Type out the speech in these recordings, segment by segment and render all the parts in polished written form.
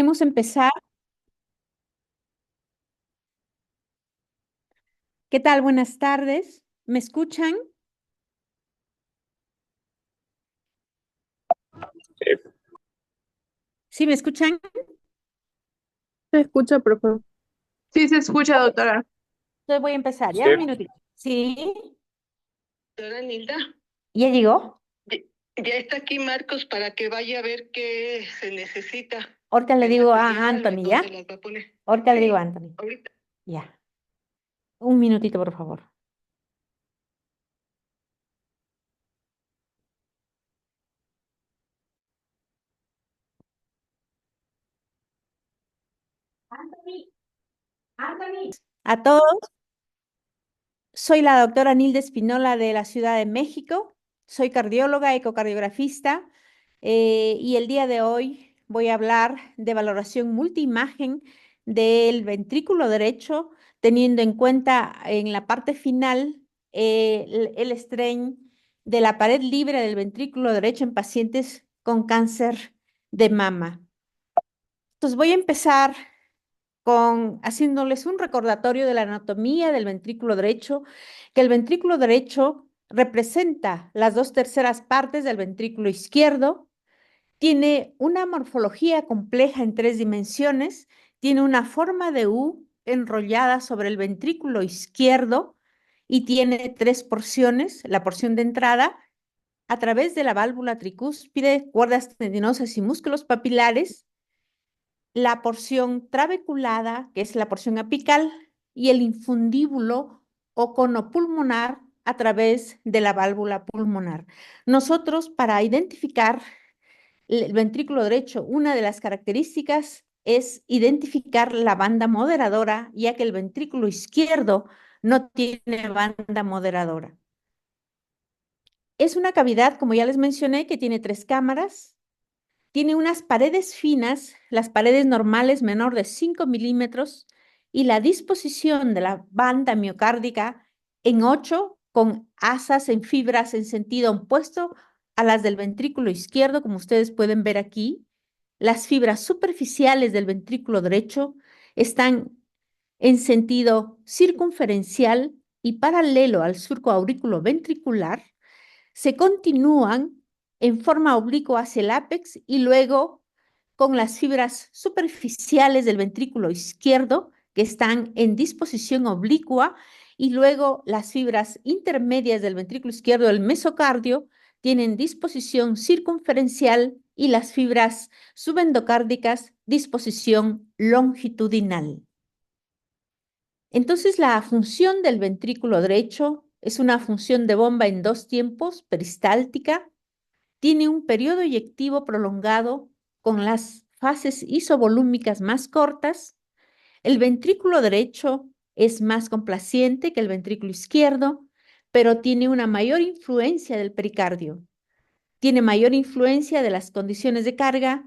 Podemos empezar. ¿Qué tal? Buenas tardes. ¿Me escuchan? ¿Sí me escuchan? Se escucha, por favor. Sí, se escucha, doctora. Entonces voy a empezar, ¿ya? Sí, Un minutito. Sí, Doctora Nilda, ¿ya llegó? ya ya está aquí Marcos para que vaya a ver qué se necesita Ahorita le de digo a material o en Anthony, dónde ¿ya? las va a poner. Ahorita le digo a Sí, Anthony. ahorita. Ya. Un minutito, por favor. Anthony, Anthony. A todos, soy la doctora Nilda Espinola de la Ciudad de México. Soy cardióloga, ecocardiografista, y el día de hoy voy a hablar de valoración multiimagen del ventrículo derecho, teniendo en cuenta en la parte final el strain de la pared libre del ventrículo derecho en pacientes con cáncer de mama. Entonces voy a empezar con haciéndoles un recordatorio de la anatomía del ventrículo derecho, que el ventrículo derecho representa las 2/3 partes del ventrículo izquierdo, tiene una morfología compleja en 3 dimensiones, tiene una forma de U enrollada sobre el ventrículo izquierdo y tiene 3 porciones, la porción de entrada a través de la válvula tricúspide, cuerdas tendinosas y músculos papilares, la porción trabeculada, que es la porción apical, y el infundíbulo o cono pulmonar a través de la válvula pulmonar. Nosotros, para identificar el ventrículo derecho, una de las características es identificar la banda moderadora, ya que el ventrículo izquierdo no tiene banda moderadora. Es una cavidad, como ya les mencioné, que tiene 3 cámaras. Tiene unas paredes finas, las paredes normales menor de 5 milímetros y la disposición de la banda miocárdica en 8 con asas en fibras en sentido opuesto a las del ventrículo izquierdo, como ustedes pueden ver aquí. Las fibras superficiales del ventrículo derecho están en sentido circunferencial y paralelo al surco aurículo ventricular, se continúan en forma oblicua hacia el ápex y luego con las fibras superficiales del ventrículo izquierdo que están en disposición oblicua y luego las fibras intermedias del ventrículo izquierdo, el mesocardio, tienen disposición circunferencial y las fibras subendocárdicas disposición longitudinal. Entonces, la función del ventrículo derecho es una función de bomba en 2 tiempos, peristáltica, tiene un periodo eyectivo prolongado con las fases isovolúmicas más cortas. El ventrículo derecho es más complaciente que el ventrículo izquierdo, pero tiene una mayor influencia del pericardio. Tiene mayor influencia de las condiciones de carga,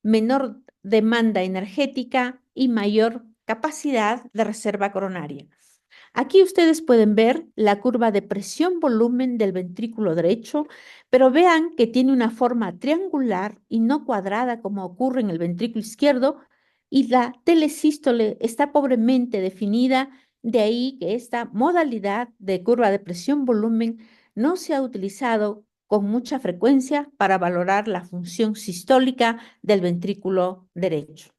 menor demanda energética y mayor capacidad de reserva coronaria. Aquí ustedes pueden ver la curva de presión-volumen del ventrículo derecho, pero vean que tiene una forma triangular y no cuadrada como ocurre en el ventrículo izquierdo, y la telesístole está pobremente definida, de ahí que esta modalidad de curva de presión-volumen no se ha utilizado con mucha frecuencia para valorar la función sistólica del ventrículo derecho.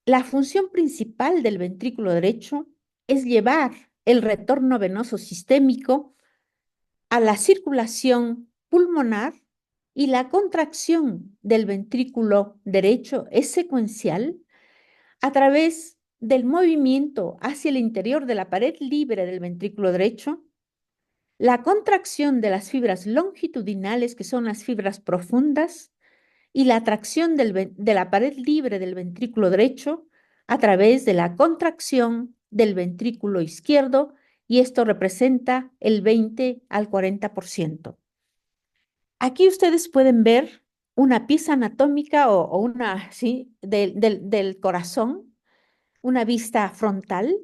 La función principal del ventrículo derecho es llevar el retorno venoso sistémico a la circulación pulmonar, y la contracción del ventrículo derecho es secuencial a través del movimiento hacia el interior de la pared libre del ventrículo derecho, la contracción de las fibras longitudinales, que son las fibras profundas, y la tracción de la pared libre del ventrículo derecho a través de la contracción del ventrículo izquierdo, y esto representa el 20 al 40%. Aquí ustedes pueden ver una pieza anatómica o una, ¿sí? del corazón, una vista frontal.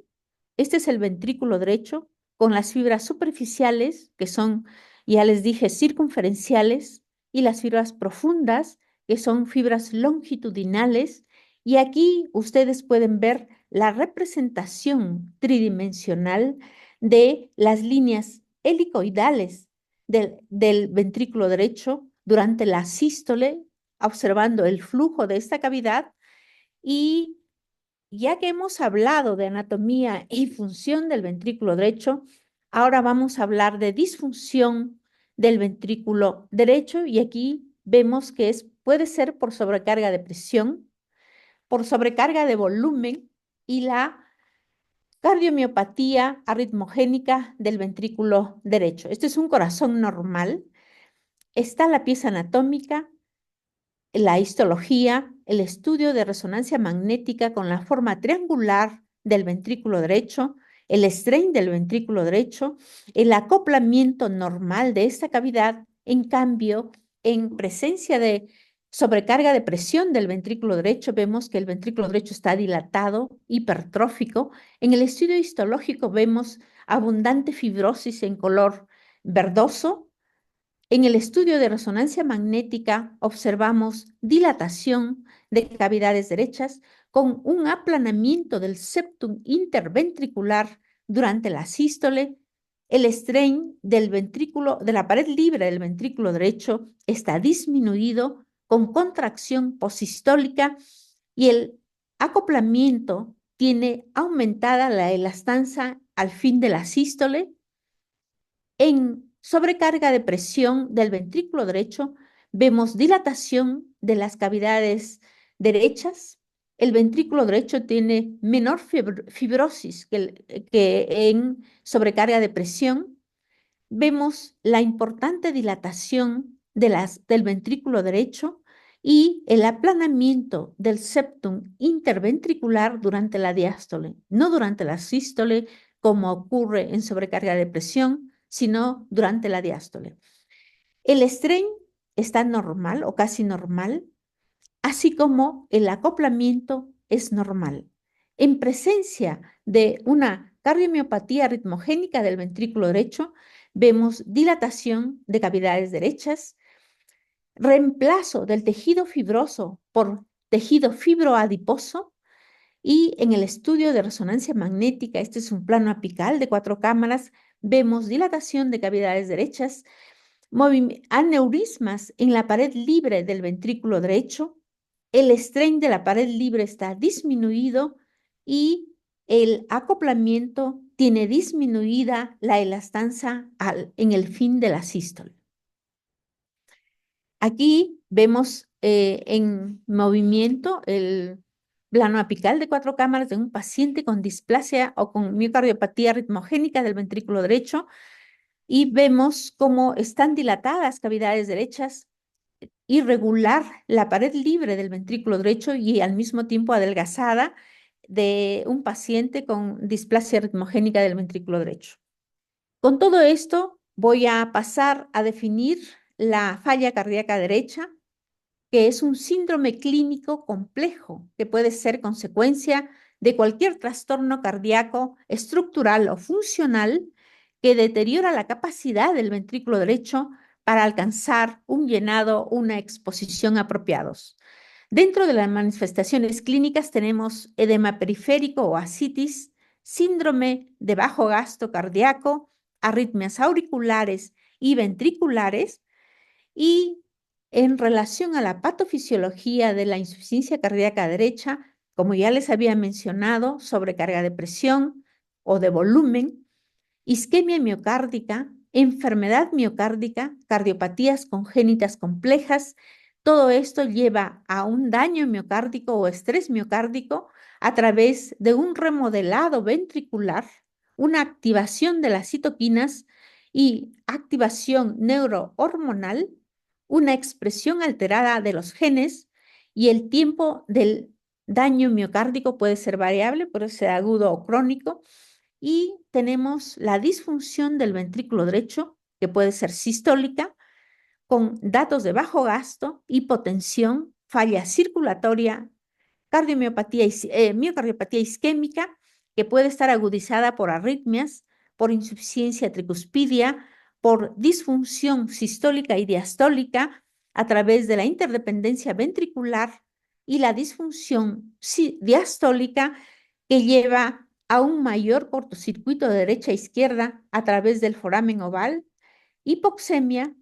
Este es el ventrículo derecho con las fibras superficiales, que son, ya les dije, circunferenciales, y las fibras profundas, que son fibras longitudinales, Y aquí ustedes pueden ver la representación tridimensional de las líneas helicoidales del ventrículo derecho durante la sístole, observando el flujo de esta cavidad. Y ya que hemos hablado de anatomía y función del ventrículo derecho, ahora vamos a hablar de disfunción del ventrículo derecho, y aquí vemos que puede ser por sobrecarga de presión, por sobrecarga de volumen y la cardiomiopatía arritmogénica del ventrículo derecho. Este es un corazón normal. Está la pieza anatómica, la histología, el estudio de resonancia magnética con la forma triangular del ventrículo derecho, el strain del ventrículo derecho, el acoplamiento normal de esta cavidad. En cambio, en presencia de sobrecarga de presión del ventrículo derecho, vemos que el ventrículo derecho está dilatado, hipertrófico. En el estudio histológico vemos abundante fibrosis en color verdoso. En el estudio de resonancia magnética observamos dilatación de cavidades derechas con un aplanamiento del septum interventricular durante la sístole. El strain del ventrículo, de la pared libre del ventrículo derecho, está disminuido con contracción posistólica, y el acoplamiento tiene aumentada la elastanza al fin de la sístole. En sobrecarga de presión del ventrículo derecho, vemos dilatación de las cavidades derechas. El ventrículo derecho tiene menor fibrosis que en sobrecarga de presión. Vemos la importante dilatación del ventrículo derecho y el aplanamiento del septum interventricular durante la diástole, no durante la sístole, como ocurre en sobrecarga de presión, sino durante la diástole. El strain está normal o casi normal, así como el acoplamiento es normal. En presencia de una cardiomiopatía ritmogénica del ventrículo derecho, vemos dilatación de cavidades derechas, reemplazo del tejido fibroso por tejido fibroadiposo. Y en el estudio de resonancia magnética, este es un plano apical de 4 cámaras, vemos dilatación de cavidades derechas, aneurismas en la pared libre del ventrículo derecho. El strain de la pared libre está disminuido y el acoplamiento tiene disminuida la elastanza en el fin de la sístole. Aquí vemos en movimiento el plano apical de 4 cámaras de un paciente con displasia o con miocardiopatía ritmogénica del ventrículo derecho, y vemos cómo están dilatadas cavidades derechas, irregular la pared libre del ventrículo derecho y al mismo tiempo adelgazada de un paciente con displasia ritmogénica del ventrículo derecho. Con todo esto voy a pasar a definir la falla cardíaca derecha, que es un síndrome clínico complejo que puede ser consecuencia de cualquier trastorno cardíaco estructural o funcional que deteriora la capacidad del ventrículo derecho para alcanzar un llenado, una exposición apropiados. Dentro de las manifestaciones clínicas tenemos edema periférico o ascitis, síndrome de bajo gasto cardíaco, arritmias auriculares y ventriculares. Y en relación a la patofisiología de la insuficiencia cardíaca derecha, como ya les había mencionado, sobrecarga de presión o de volumen, isquemia miocárdica, enfermedad miocárdica, cardiopatías congénitas complejas. Todo esto lleva a un daño miocárdico o estrés miocárdico a través de un remodelado ventricular, una activación de las citoquinas y activación neurohormonal, una expresión alterada de los genes, y el tiempo del daño miocárdico puede ser variable, puede ser agudo o crónico. Y tenemos la disfunción del ventrículo derecho, que puede ser sistólica, con datos de bajo gasto, hipotensión, falla circulatoria, miocardiopatía isquémica, que puede estar agudizada por arritmias, por insuficiencia tricuspidia, por disfunción sistólica y diastólica a través de la interdependencia ventricular, y la disfunción diastólica que lleva a un mayor cortocircuito de derecha a izquierda a través del foramen oval, hipoxemia,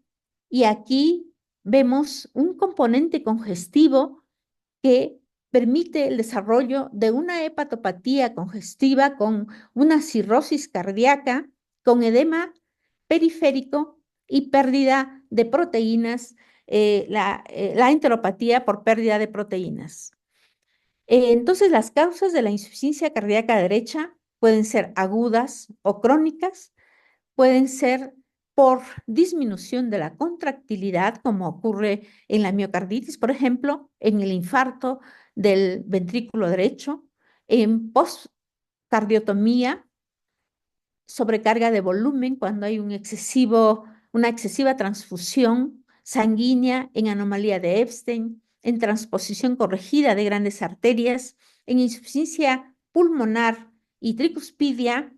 y aquí vemos un componente congestivo que permite el desarrollo de una hepatopatía congestiva con una cirrosis cardíaca, con edema periférico y pérdida de proteínas, la enteropatía por pérdida de proteínas. Entonces, las causas de la insuficiencia cardíaca derecha pueden ser agudas o crónicas, pueden ser por disminución de la contractilidad, como ocurre en la miocarditis, por ejemplo, en el infarto del ventrículo derecho, en postcardiotomía, sobrecarga de volumen, cuando hay una excesiva transfusión sanguínea, en anomalía de Epstein, en transposición corregida de grandes arterias, en insuficiencia pulmonar y tricuspidia,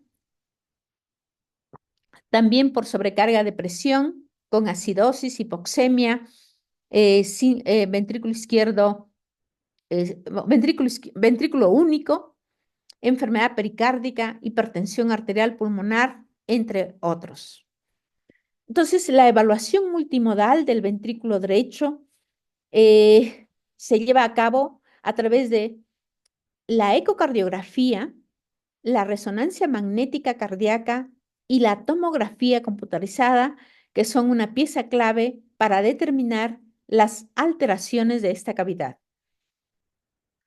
también por sobrecarga de presión, con acidosis, hipoxemia, ventrículo izquierdo, ventrículo único, enfermedad pericárdica, hipertensión arterial pulmonar, entre otros. Entonces, la evaluación multimodal del ventrículo derecho se lleva a cabo a través de la ecocardiografía, la resonancia magnética cardíaca y la tomografía computarizada, que son una pieza clave para determinar las alteraciones de esta cavidad.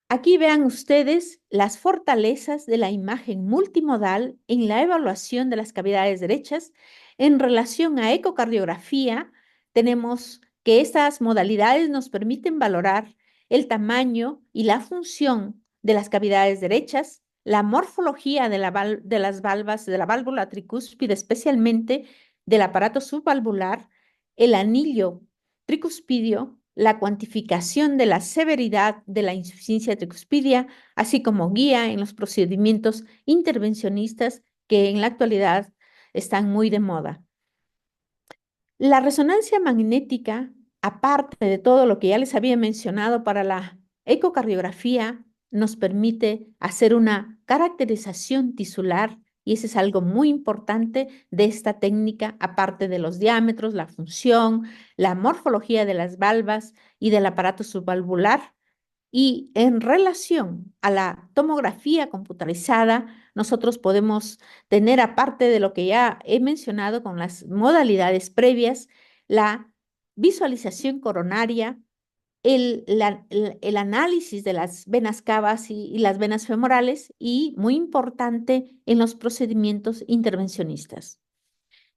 Aquí vean ustedes las fortalezas de la imagen multimodal en la evaluación de las cavidades derechas. En relación a ecocardiografía, tenemos que estas modalidades nos permiten valorar el tamaño y la función de las cavidades derechas, la morfología de las valvas, de la válvula tricúspide, especialmente del aparato subvalvular, el anillo tricuspidio, la cuantificación de la severidad de la insuficiencia tricuspidia, así como guía en los procedimientos intervencionistas que en la actualidad están muy de moda. La resonancia magnética, aparte de todo lo que ya les había mencionado para la ecocardiografía, nos permite hacer una caracterización tisular, y eso es algo muy importante de esta técnica, aparte de los diámetros, la función, la morfología de las valvas y del aparato subvalvular. Y en relación a la tomografía computarizada, nosotros podemos tener, aparte de lo que ya he mencionado con las modalidades previas, la visualización coronaria, el análisis de las venas cavas y las venas femorales, y muy importante en los procedimientos intervencionistas.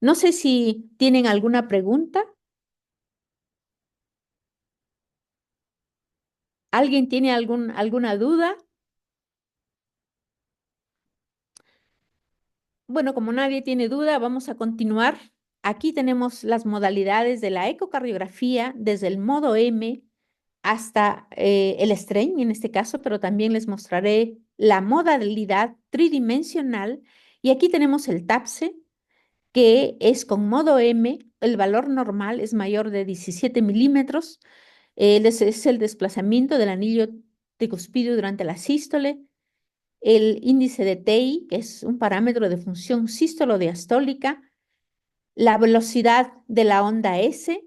No sé si tienen alguna pregunta. ¿Alguien tiene alguna duda? Bueno, como nadie tiene duda, vamos a continuar. Aquí tenemos las modalidades de la ecocardiografía desde el modo M hasta el strain en este caso, pero también les mostraré la modalidad tridimensional. Y aquí tenemos el TAPSE, que es con modo M, el valor normal es mayor de 17 milímetros. Es el desplazamiento del anillo tricuspidio durante la sístole, el índice de TI, que es un parámetro de función sístolo-diastólica, la velocidad de la onda S,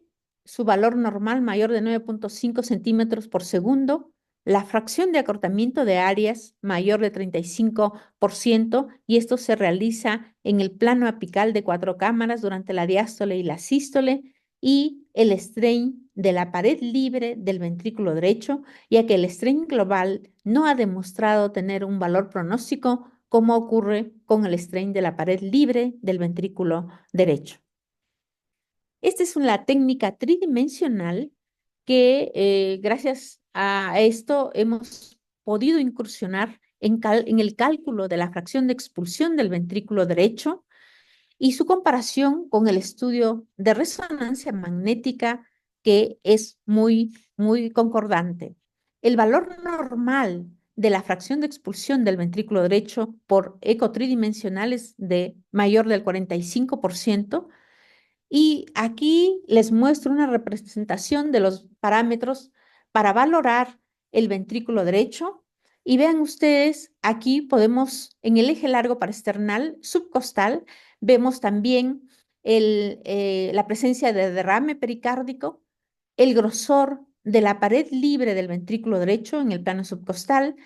su valor normal mayor de 9.5 centímetros por segundo, la fracción de acortamiento de áreas mayor de 35%, y esto se realiza en el plano apical de 4 cámaras durante la diástole y la sístole, y el strain de la pared libre del ventrículo derecho, ya que el strain global no ha demostrado tener un valor pronóstico como ocurre con el strain de la pared libre del ventrículo derecho. Esta es una técnica tridimensional que gracias a esto hemos podido incursionar en el cálculo de la fracción de expulsión del ventrículo derecho y su comparación con el estudio de resonancia magnética, que es muy concordante. El valor normal de la fracción de expulsión del ventrículo derecho por eco tridimensional es de mayor del 45%, y aquí les muestro una representación de los parámetros para valorar el ventrículo derecho. Y vean ustedes, aquí podemos, en el eje largo parasternal subcostal, vemos también la presencia de derrame pericárdico, el grosor de la pared libre del ventrículo derecho en el plano subcostal,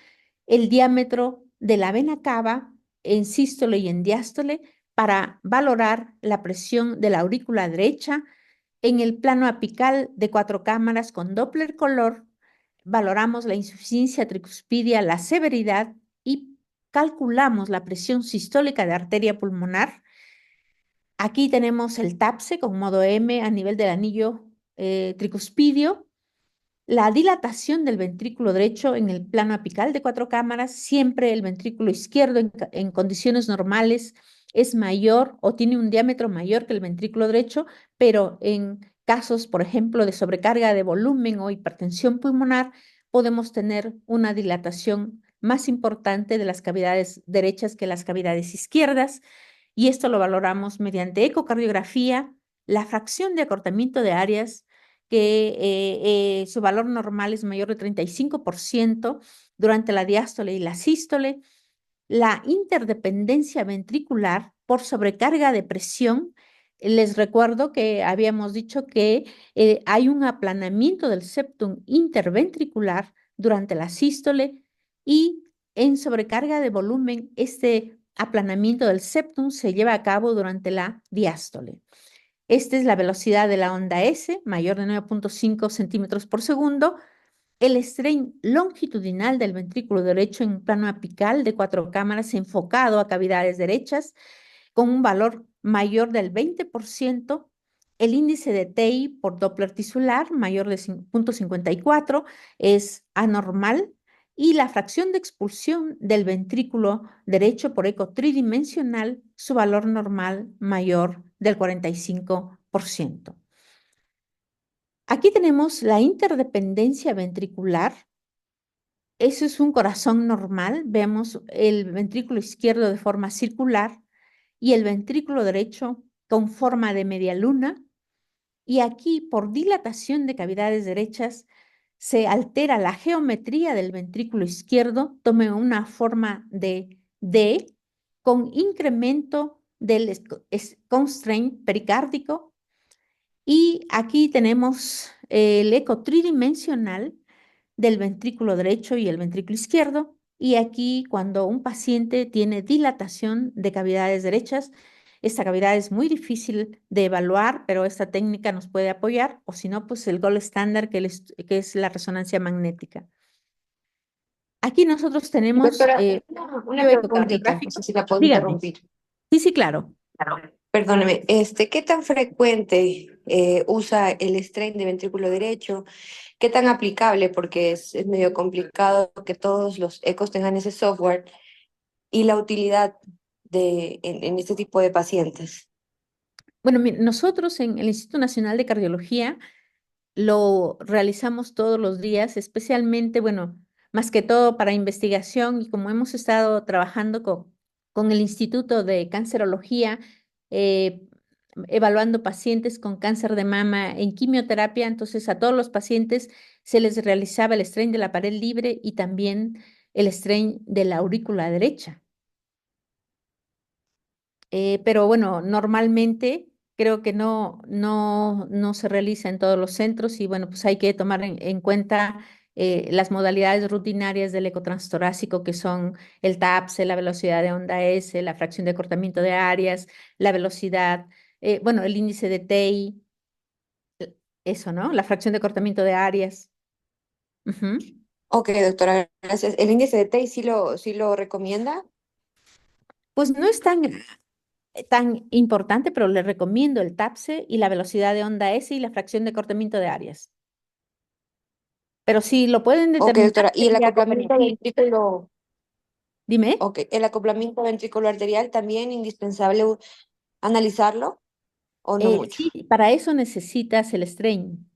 el diámetro de la vena cava en sístole y en diástole para valorar la presión de la aurícula derecha. En el plano apical de 4 cámaras con Doppler color, valoramos la insuficiencia tricuspidia, la severidad y calculamos la presión sistólica de arteria pulmonar. Aquí tenemos el TAPSE con modo M a nivel del anillo tricuspidio, la dilatación del ventrículo derecho en el plano apical de 4 cámaras, siempre el ventrículo izquierdo en condiciones normales es mayor o tiene un diámetro mayor que el ventrículo derecho, pero en casos, por ejemplo, de sobrecarga de volumen o hipertensión pulmonar, podemos tener una dilatación más importante de las cavidades derechas que las cavidades izquierdas, y esto lo valoramos mediante ecocardiografía, la fracción de acortamiento de áreas, que su valor normal es mayor de 35% durante la diástole y la sístole, la interdependencia ventricular por sobrecarga de presión. Les recuerdo que habíamos dicho que hay un aplanamiento del septum interventricular durante la sístole y en sobrecarga de volumen, este aplanamiento del septum se lleva a cabo durante la diástole. Esta es la velocidad de la onda S, mayor de 9.5 centímetros por segundo. El strain longitudinal del ventrículo derecho en plano apical de 4 cámaras enfocado a cavidades derechas con un valor mayor del 20%. El índice de TI por Doppler tisular mayor de 0.54 es anormal. Y la fracción de expulsión del ventrículo derecho por eco tridimensional, su valor normal mayor del 45%. Aquí tenemos la interdependencia ventricular. Eso es un corazón normal. Vemos el ventrículo izquierdo de forma circular y el ventrículo derecho con forma de media luna. Y aquí, por dilatación de cavidades derechas, se altera la geometría del ventrículo izquierdo, toma una forma de D con incremento del constraint pericárdico. Y aquí tenemos el eco tridimensional del ventrículo derecho y el ventrículo izquierdo. Y aquí, cuando un paciente tiene dilatación de cavidades derechas, esta cavidad es muy difícil de evaluar, pero esta técnica nos puede apoyar, o si no, pues el gold estándar que es la resonancia magnética. Aquí nosotros tenemos Doctora, una preguntita, no sé si la puedo Dígame. interrumpir. Sí, claro. Perdóneme, ¿qué tan frecuente usa el strain de ventrículo derecho? ¿Qué tan aplicable? Porque es medio complicado que todos los ecos tengan ese software y la utilidad en este tipo de pacientes. Bueno, nosotros en el Instituto Nacional de Cardiología lo realizamos todos los días, especialmente, bueno, más que todo para investigación, y como hemos estado trabajando con el Instituto de Cancerología, eh, evaluando pacientes con cáncer de mama en quimioterapia, entonces a todos los pacientes se les realizaba el strain de la pared libre y también el strain de la aurícula derecha. Pero bueno, normalmente creo que no se realiza en todos los centros, y bueno, pues hay que tomar en cuenta las modalidades rutinarias del ecotranstorácico, que son el TAPSE, la velocidad de onda S, la fracción de acortamiento de áreas, la velocidad, bueno, el índice de TI, eso, ¿no? La fracción de acortamiento de áreas. Ujú. Ok, doctora, gracias. ¿El índice de TI sí lo recomienda? Pues no es tan importante, pero le recomiendo el TAPSE y la velocidad de onda S y la fracción de acortamiento de áreas. Pero si lo pueden Ok, determinar, doctora. ¿Y el sería acoplamiento conveniente. ventrículo? Dime. Ok, ¿el acoplamiento ventricular arterial también indispensable analizarlo o no mucho? Sí, para eso necesitas el strain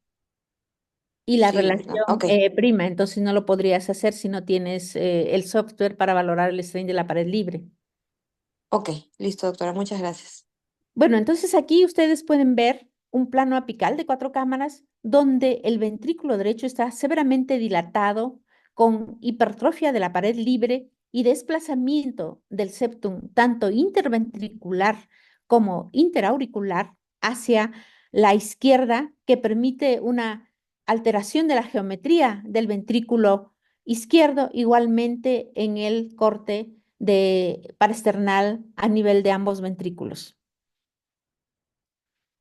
y la Sí, ¿verdad? relación Ok, prima, entonces no lo podrías hacer si no tienes el software para valorar el strain de la pared libre. ok, listo, doctora, muchas gracias. Bueno, entonces aquí ustedes pueden ver un plano apical de 4 cámaras donde el ventrículo derecho está severamente dilatado con hipertrofia de la pared libre y desplazamiento del septum tanto interventricular como interauricular hacia la izquierda, que permite una alteración de la geometría del ventrículo izquierdo, igualmente en el corte parasternal a nivel de ambos ventrículos.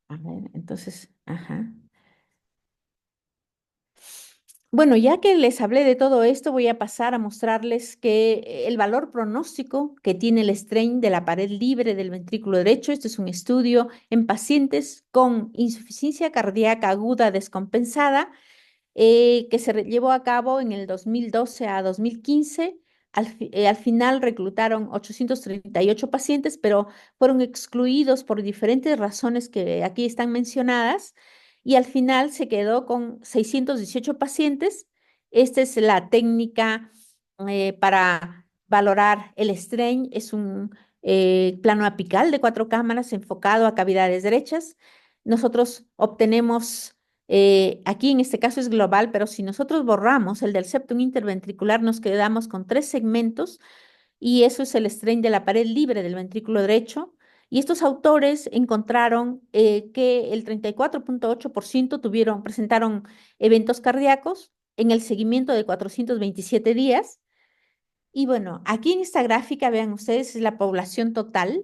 A ver, entonces, ajá. Bueno, ya que les hablé de todo esto, voy a pasar a mostrarles que el valor pronóstico que tiene el strain de la pared libre del ventrículo derecho. Este es un estudio en pacientes con insuficiencia cardíaca aguda descompensada que se llevó a cabo en el 2012 a 2015. Al final reclutaron 838 pacientes, pero fueron excluidos por diferentes razones que aquí están mencionadas, y al final se quedó con 618 pacientes. Esta es la técnica para valorar el strain. Es un plano apical de 4 cámaras enfocado a cavidades derechas. Nosotros obtenemos aquí en este caso es global, pero si nosotros borramos el del septum interventricular, nos quedamos con 3 segmentos, y eso es el strain de la pared libre del ventrículo derecho. Y estos autores encontraron que el 34.8% presentaron eventos cardíacos en el seguimiento de 427 días. Y bueno, aquí en esta gráfica, vean ustedes, es la población total.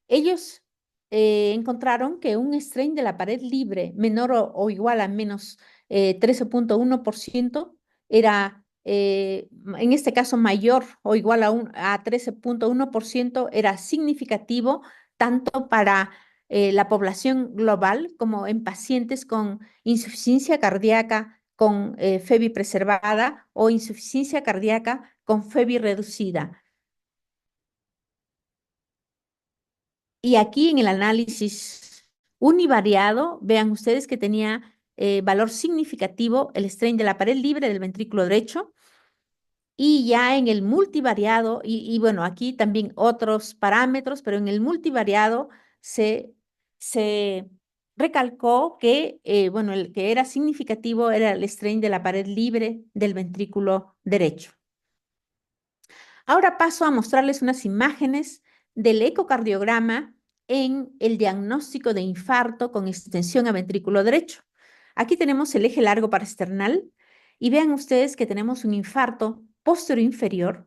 Ellos encontraron que un strain de la pared libre menor o igual a menos 13.1% era, en este caso, mayor o igual a 13.1%, era significativo tanto para la población global como en pacientes con insuficiencia cardíaca con FEBI preservada o insuficiencia cardíaca con FEBI reducida. Y aquí en el análisis univariado, vean ustedes que tenía valor significativo el strain de la pared libre del ventrículo derecho. Y ya en el multivariado, y bueno, aquí también otros parámetros, pero en el multivariado se recalcó que, bueno, el que era significativo era el strain de la pared libre del ventrículo derecho. Ahora paso a mostrarles unas imágenes del ecocardiograma en el diagnóstico de infarto con extensión a ventrículo derecho. Aquí tenemos el eje largo parasternal y vean ustedes que tenemos un infarto posterior inferior,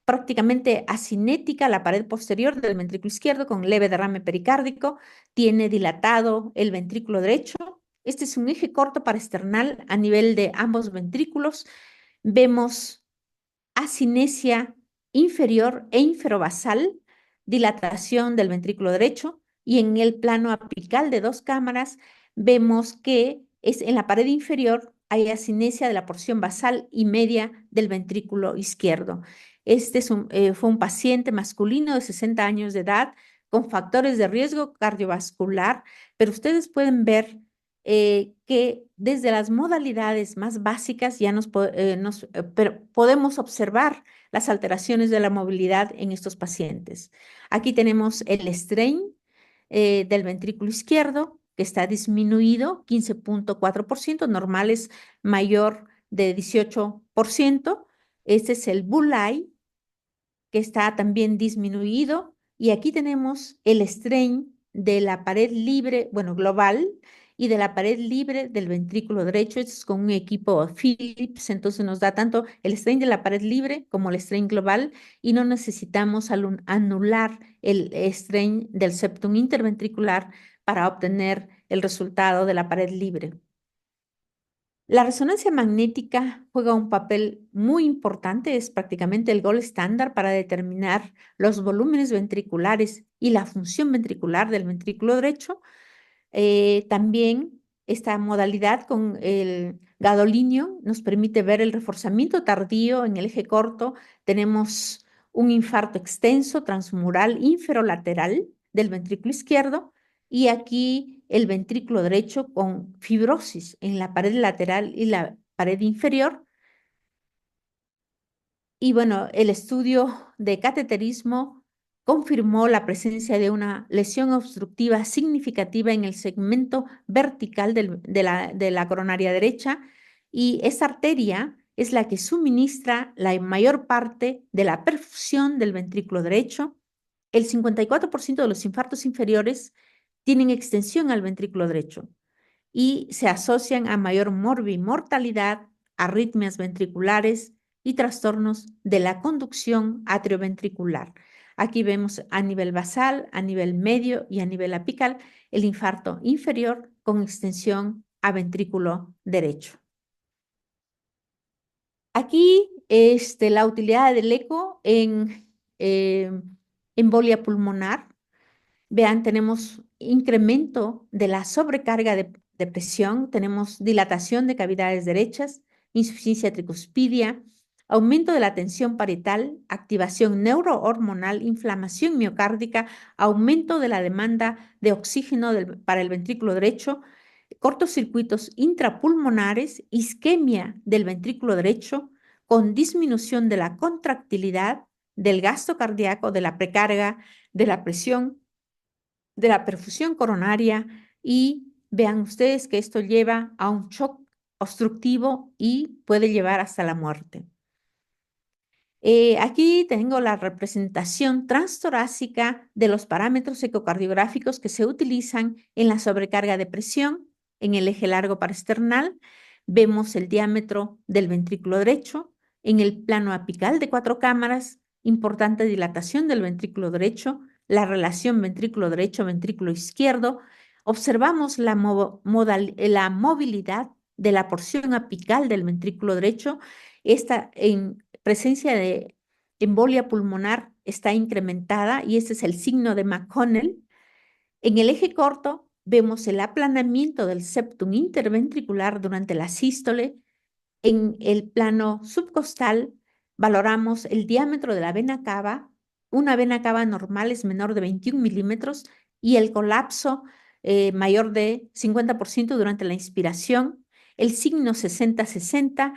prácticamente asinética la pared posterior del ventrículo izquierdo con leve derrame pericárdico, tiene dilatado el ventrículo derecho. Este es un eje corto parasternal a nivel de ambos ventrículos. Vemos asinesia inferior e inferobasal, dilatación del ventrículo derecho, y en el plano apical de 2 cámaras vemos que en la pared inferior hay asinesia de la porción basal y media del ventrículo izquierdo. Este fue un paciente masculino de 60 años de edad con factores de riesgo cardiovascular, pero ustedes pueden ver que desde las modalidades más básicas ya podemos observar las alteraciones de la movilidad en estos pacientes. Aquí tenemos el strain del ventrículo izquierdo, que está disminuido 15.4%, normal es mayor de 18%. Este es el bullseye, que está también disminuido, y aquí tenemos el strain de la pared libre, bueno, global, y de la pared libre del ventrículo derecho. Esto es con un equipo Philips, entonces nos da tanto el strain de la pared libre como el strain global, y no necesitamos anular el strain del septum interventricular para obtener el resultado de la pared libre. La resonancia magnética juega un papel muy importante, es prácticamente el gold estándar para determinar los volúmenes ventriculares y la función ventricular del ventrículo derecho. También esta modalidad con el gadolinio nos permite ver el reforzamiento tardío en el eje corto. Tenemos un infarto extenso transmural inferolateral del ventrículo izquierdo, y aquí el ventrículo derecho con fibrosis en la pared lateral y la pared inferior. Y bueno, el estudio de cateterismo confirmó la presencia de una lesión obstructiva significativa en el segmento vertical de la coronaria derecha, y esa arteria es la que suministra la mayor parte de la perfusión del ventrículo derecho. El 54% de los infartos inferiores tienen extensión al ventrículo derecho y se asocian a mayor morbimortalidad, arritmias ventriculares y trastornos de la conducción atrioventricular. Aquí vemos a nivel basal, a nivel medio y a nivel apical el infarto inferior con extensión a ventrículo derecho. Aquí la utilidad del eco en embolia pulmonar. Vean, tenemos incremento de la sobrecarga de presión, tenemos dilatación de cavidades derechas, insuficiencia tricuspidia, aumento de la tensión parietal, activación neurohormonal, inflamación miocárdica, aumento de la demanda de oxígeno para el ventrículo derecho, cortocircuitos intrapulmonares, isquemia del ventrículo derecho, con disminución de la contractilidad, del gasto cardíaco, de la precarga, de la presión, de la perfusión coronaria, y vean ustedes que esto lleva a un shock obstructivo y puede llevar hasta la muerte. Aquí tengo la representación transtorácica de los parámetros ecocardiográficos que se utilizan en la sobrecarga de presión. En el eje largo parasternal vemos el diámetro del ventrículo derecho. En el plano apical de 4 cámaras, importante dilatación del ventrículo derecho, la relación ventrículo derecho-ventrículo izquierdo. Observamos la movilidad de la porción apical del ventrículo derecho. Esta en presencia de embolia pulmonar está incrementada y este es el signo de McConnell. En el eje corto vemos el aplanamiento del septum interventricular durante la sístole. En el plano subcostal valoramos el diámetro de la vena cava. Una vena cava normal es menor de 21 milímetros y el colapso mayor de 50% durante la inspiración. El signo 60-60,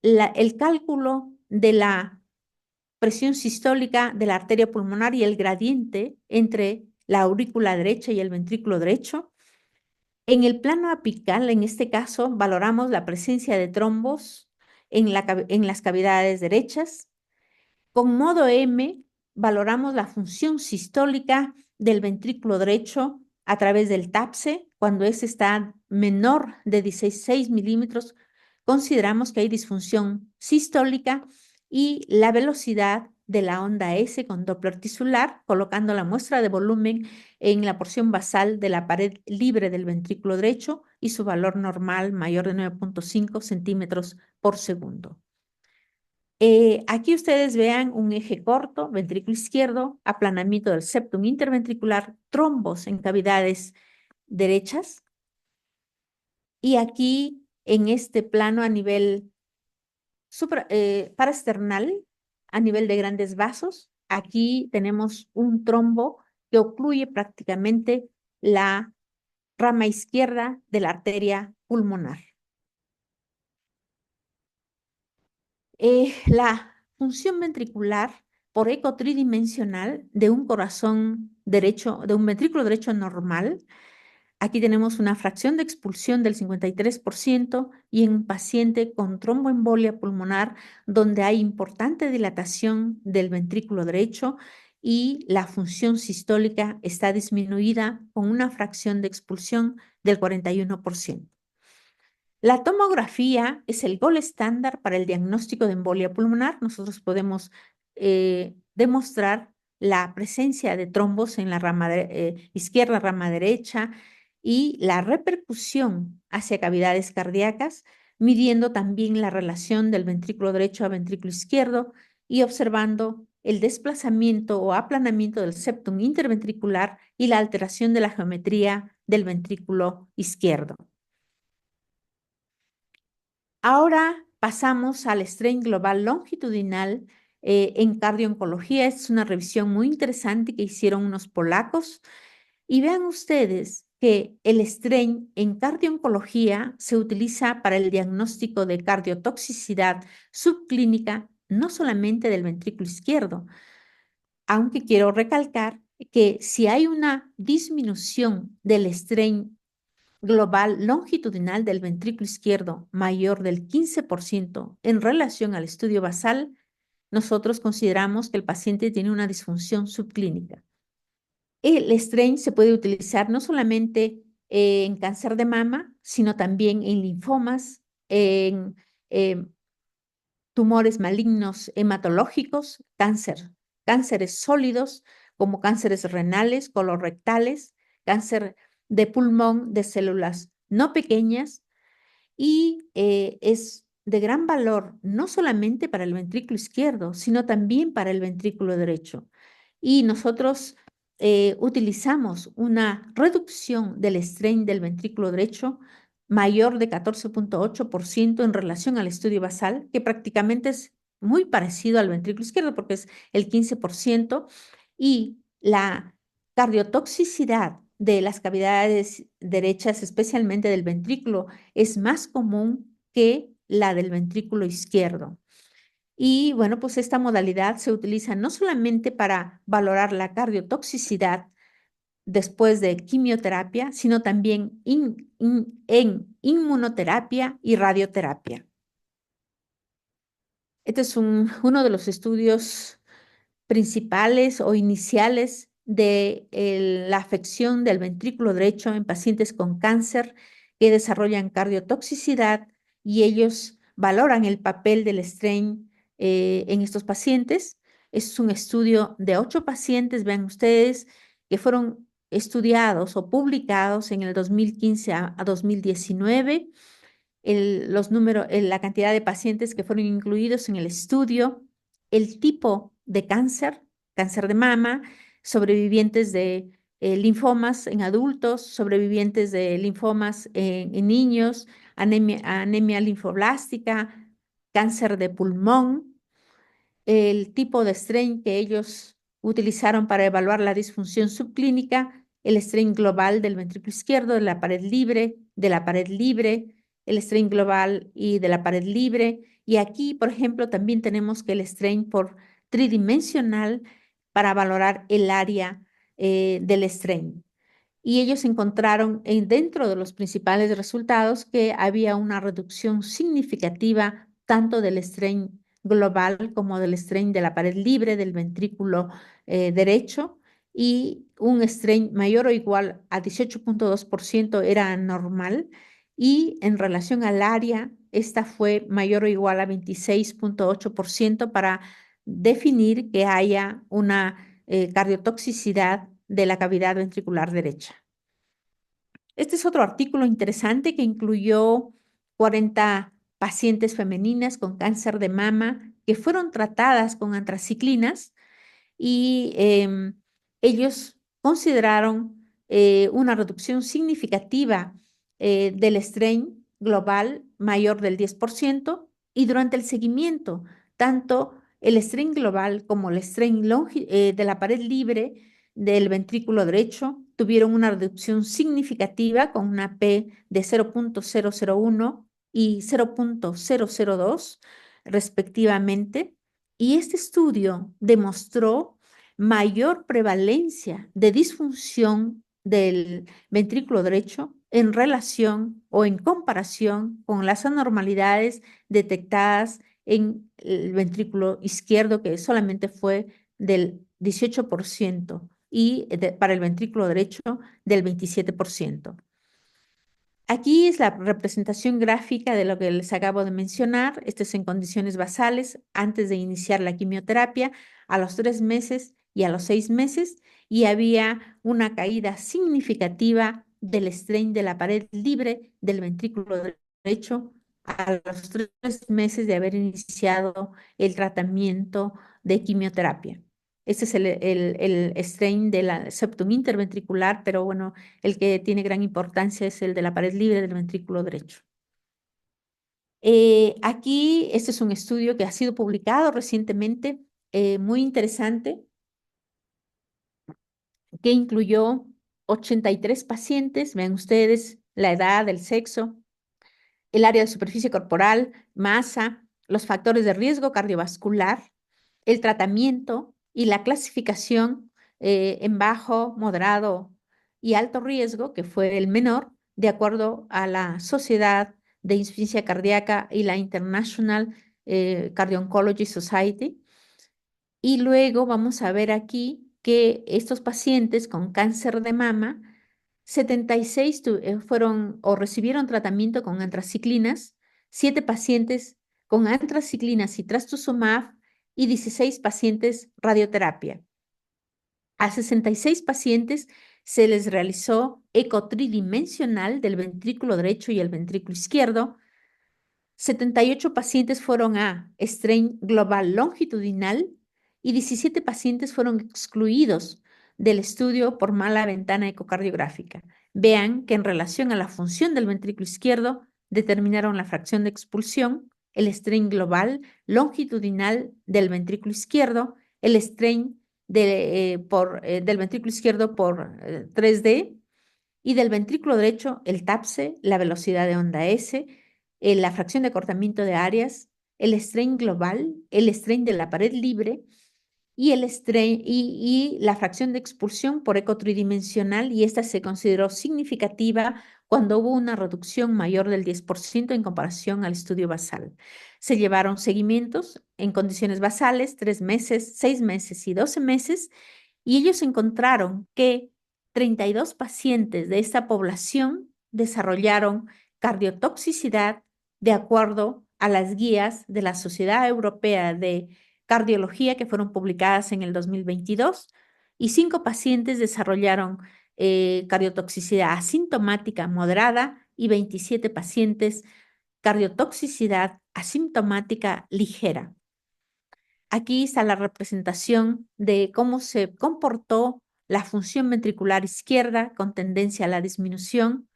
el cálculo de la presión sistólica de la arteria pulmonar y el gradiente entre la aurícula derecha y el ventrículo derecho. En el plano apical, en este caso, valoramos la presencia de trombos en las cavidades derechas. Con modo M, valoramos la función sistólica del ventrículo derecho a través del TAPSE. Cuando ese está menor de 16 milímetros, consideramos que hay disfunción sistólica, y la velocidad de la onda S con Doppler tisular, colocando la muestra de volumen en la porción basal de la pared libre del ventrículo derecho y su valor normal mayor de 9.5 centímetros por segundo. Aquí ustedes vean un eje corto, ventrículo izquierdo, aplanamiento del septum interventricular, trombos en cavidades derechas. Y aquí en este plano a nivel parasternal, a nivel de grandes vasos, aquí tenemos un trombo que ocluye prácticamente la rama izquierda de la arteria pulmonar. La función ventricular por eco tridimensional de un corazón derecho, de un ventrículo derecho normal. Aquí tenemos una fracción de expulsión del 53% y en un paciente con tromboembolia pulmonar donde hay importante dilatación del ventrículo derecho y la función sistólica está disminuida con una fracción de expulsión del 41%. La tomografía es el gold estándar para el diagnóstico de embolia pulmonar. Nosotros podemos demostrar la presencia de trombos en la rama izquierda, rama derecha, y la repercusión hacia cavidades cardíacas, midiendo también la relación del ventrículo derecho a ventrículo izquierdo y observando el desplazamiento o aplanamiento del septum interventricular y la alteración de la geometría del ventrículo izquierdo. Ahora pasamos al strain global longitudinal en cardiooncología. Es una revisión muy interesante que hicieron unos polacos. Y vean ustedes que el strain en cardiooncología se utiliza para el diagnóstico de cardiotoxicidad subclínica, no solamente del ventrículo izquierdo, aunque quiero recalcar que si hay una disminución del strain global longitudinal del ventrículo izquierdo mayor del 15% en relación al estudio basal, nosotros consideramos que el paciente tiene una disfunción subclínica. El strain se puede utilizar no solamente en cáncer de mama, sino también en linfomas, en tumores malignos hematológicos, cánceres sólidos como cánceres renales, colorectales, cáncer de pulmón de células no pequeñas y es de gran valor no solamente para el ventrículo izquierdo, sino también para el ventrículo derecho. Y nosotros utilizamos una reducción del strain del ventrículo derecho mayor de 14.8% en relación al estudio basal, que prácticamente es muy parecido al ventrículo izquierdo porque es el 15%, y la cardiotoxicidad de las cavidades derechas, especialmente del ventrículo, es más común que la del ventrículo izquierdo. Y bueno, pues esta modalidad se utiliza no solamente para valorar la cardiotoxicidad después de quimioterapia, sino también en inmunoterapia y radioterapia. Este es uno de los estudios principales o iniciales de la afección del ventrículo derecho en pacientes con cáncer que desarrollan cardiotoxicidad y ellos valoran el papel del strain en estos pacientes. Es un estudio de 8 pacientes, vean ustedes, que fueron estudiados o publicados en el 2015 a 2019. La cantidad de pacientes que fueron incluidos en el estudio, el tipo de cáncer de mama, sobrevivientes de linfomas en adultos, sobrevivientes de linfomas en niños, anemia linfoblástica, cáncer de pulmón, el tipo de strain que ellos utilizaron para evaluar la disfunción subclínica, el strain global del ventrículo izquierdo, de la pared libre, el strain global y de la pared libre. Y aquí, por ejemplo, también tenemos que el strain por tridimensional para valorar el área del strain. Y ellos encontraron dentro de los principales resultados que había una reducción significativa tanto del strain global como del strain de la pared libre del ventrículo derecho, y un strain mayor o igual a 18.2% era normal, y en relación al área, esta fue mayor o igual a 26.8% para definir que haya una cardiotoxicidad de la cavidad ventricular derecha. Este es otro artículo interesante que incluyó 40 pacientes femeninas con cáncer de mama que fueron tratadas con antraciclinas y ellos consideraron una reducción significativa del strain global mayor del 10%, y durante el seguimiento, tanto el strain global como el strain de la pared libre del ventrículo derecho tuvieron una reducción significativa con una P de 0.001 y 0.002 respectivamente. Y este estudio demostró mayor prevalencia de disfunción del ventrículo derecho en relación o en comparación con las anormalidades detectadas en el ventrículo izquierdo, que solamente fue del 18%, y para el ventrículo derecho del 27%. Aquí es la representación gráfica de lo que les acabo de mencionar. Este es en condiciones basales antes de iniciar la quimioterapia, a los 3 meses y a los 6 meses, y había una caída significativa del strain de la pared libre del ventrículo derecho a los 3 meses de haber iniciado el tratamiento de quimioterapia. Este es el strain de la septum interventricular, pero bueno, el que tiene gran importancia es el de la pared libre del ventrículo derecho. Aquí, este es un estudio que ha sido publicado recientemente, muy interesante, que incluyó 83 pacientes, vean ustedes la edad, el sexo, el área de superficie corporal, masa, los factores de riesgo cardiovascular, el tratamiento y la clasificación en bajo, moderado y alto riesgo, que fue el menor, de acuerdo a la Sociedad de Insuficiencia Cardíaca y la International Cardio-Oncology Society. Y luego vamos a ver aquí que estos pacientes con cáncer de mama, 76 fueron o recibieron tratamiento con antraciclinas, 7 pacientes con antraciclinas y trastuzumab y 16 pacientes radioterapia. A 66 pacientes se les realizó eco tridimensional del ventrículo derecho y el ventrículo izquierdo. 78 pacientes fueron a strain global longitudinal y 17 pacientes fueron excluidos del estudio por mala ventana ecocardiográfica. Vean que en relación a la función del ventrículo izquierdo determinaron la fracción de expulsión, el strain global longitudinal del ventrículo izquierdo, el strain del ventrículo izquierdo por 3D y del ventrículo derecho el TAPSE, la velocidad de onda S, la fracción de acortamiento de áreas, el strain global, el strain de la pared libre y el strain y la fracción de expulsión por eco tridimensional, y esta se consideró significativa cuando hubo una reducción mayor del 10% en comparación al estudio basal. Se llevaron seguimientos en condiciones basales, 3 meses, 6 meses y 12 meses, y ellos encontraron que 32 pacientes de esta población desarrollaron cardiotoxicidad de acuerdo a las guías de la Sociedad Europea de Cardiología que fueron publicadas en el 2022, y 5 pacientes desarrollaron cardiotoxicidad asintomática moderada y 27 pacientes cardiotoxicidad asintomática ligera. Aquí está la representación de cómo se comportó la función ventricular izquierda con tendencia a la disminución,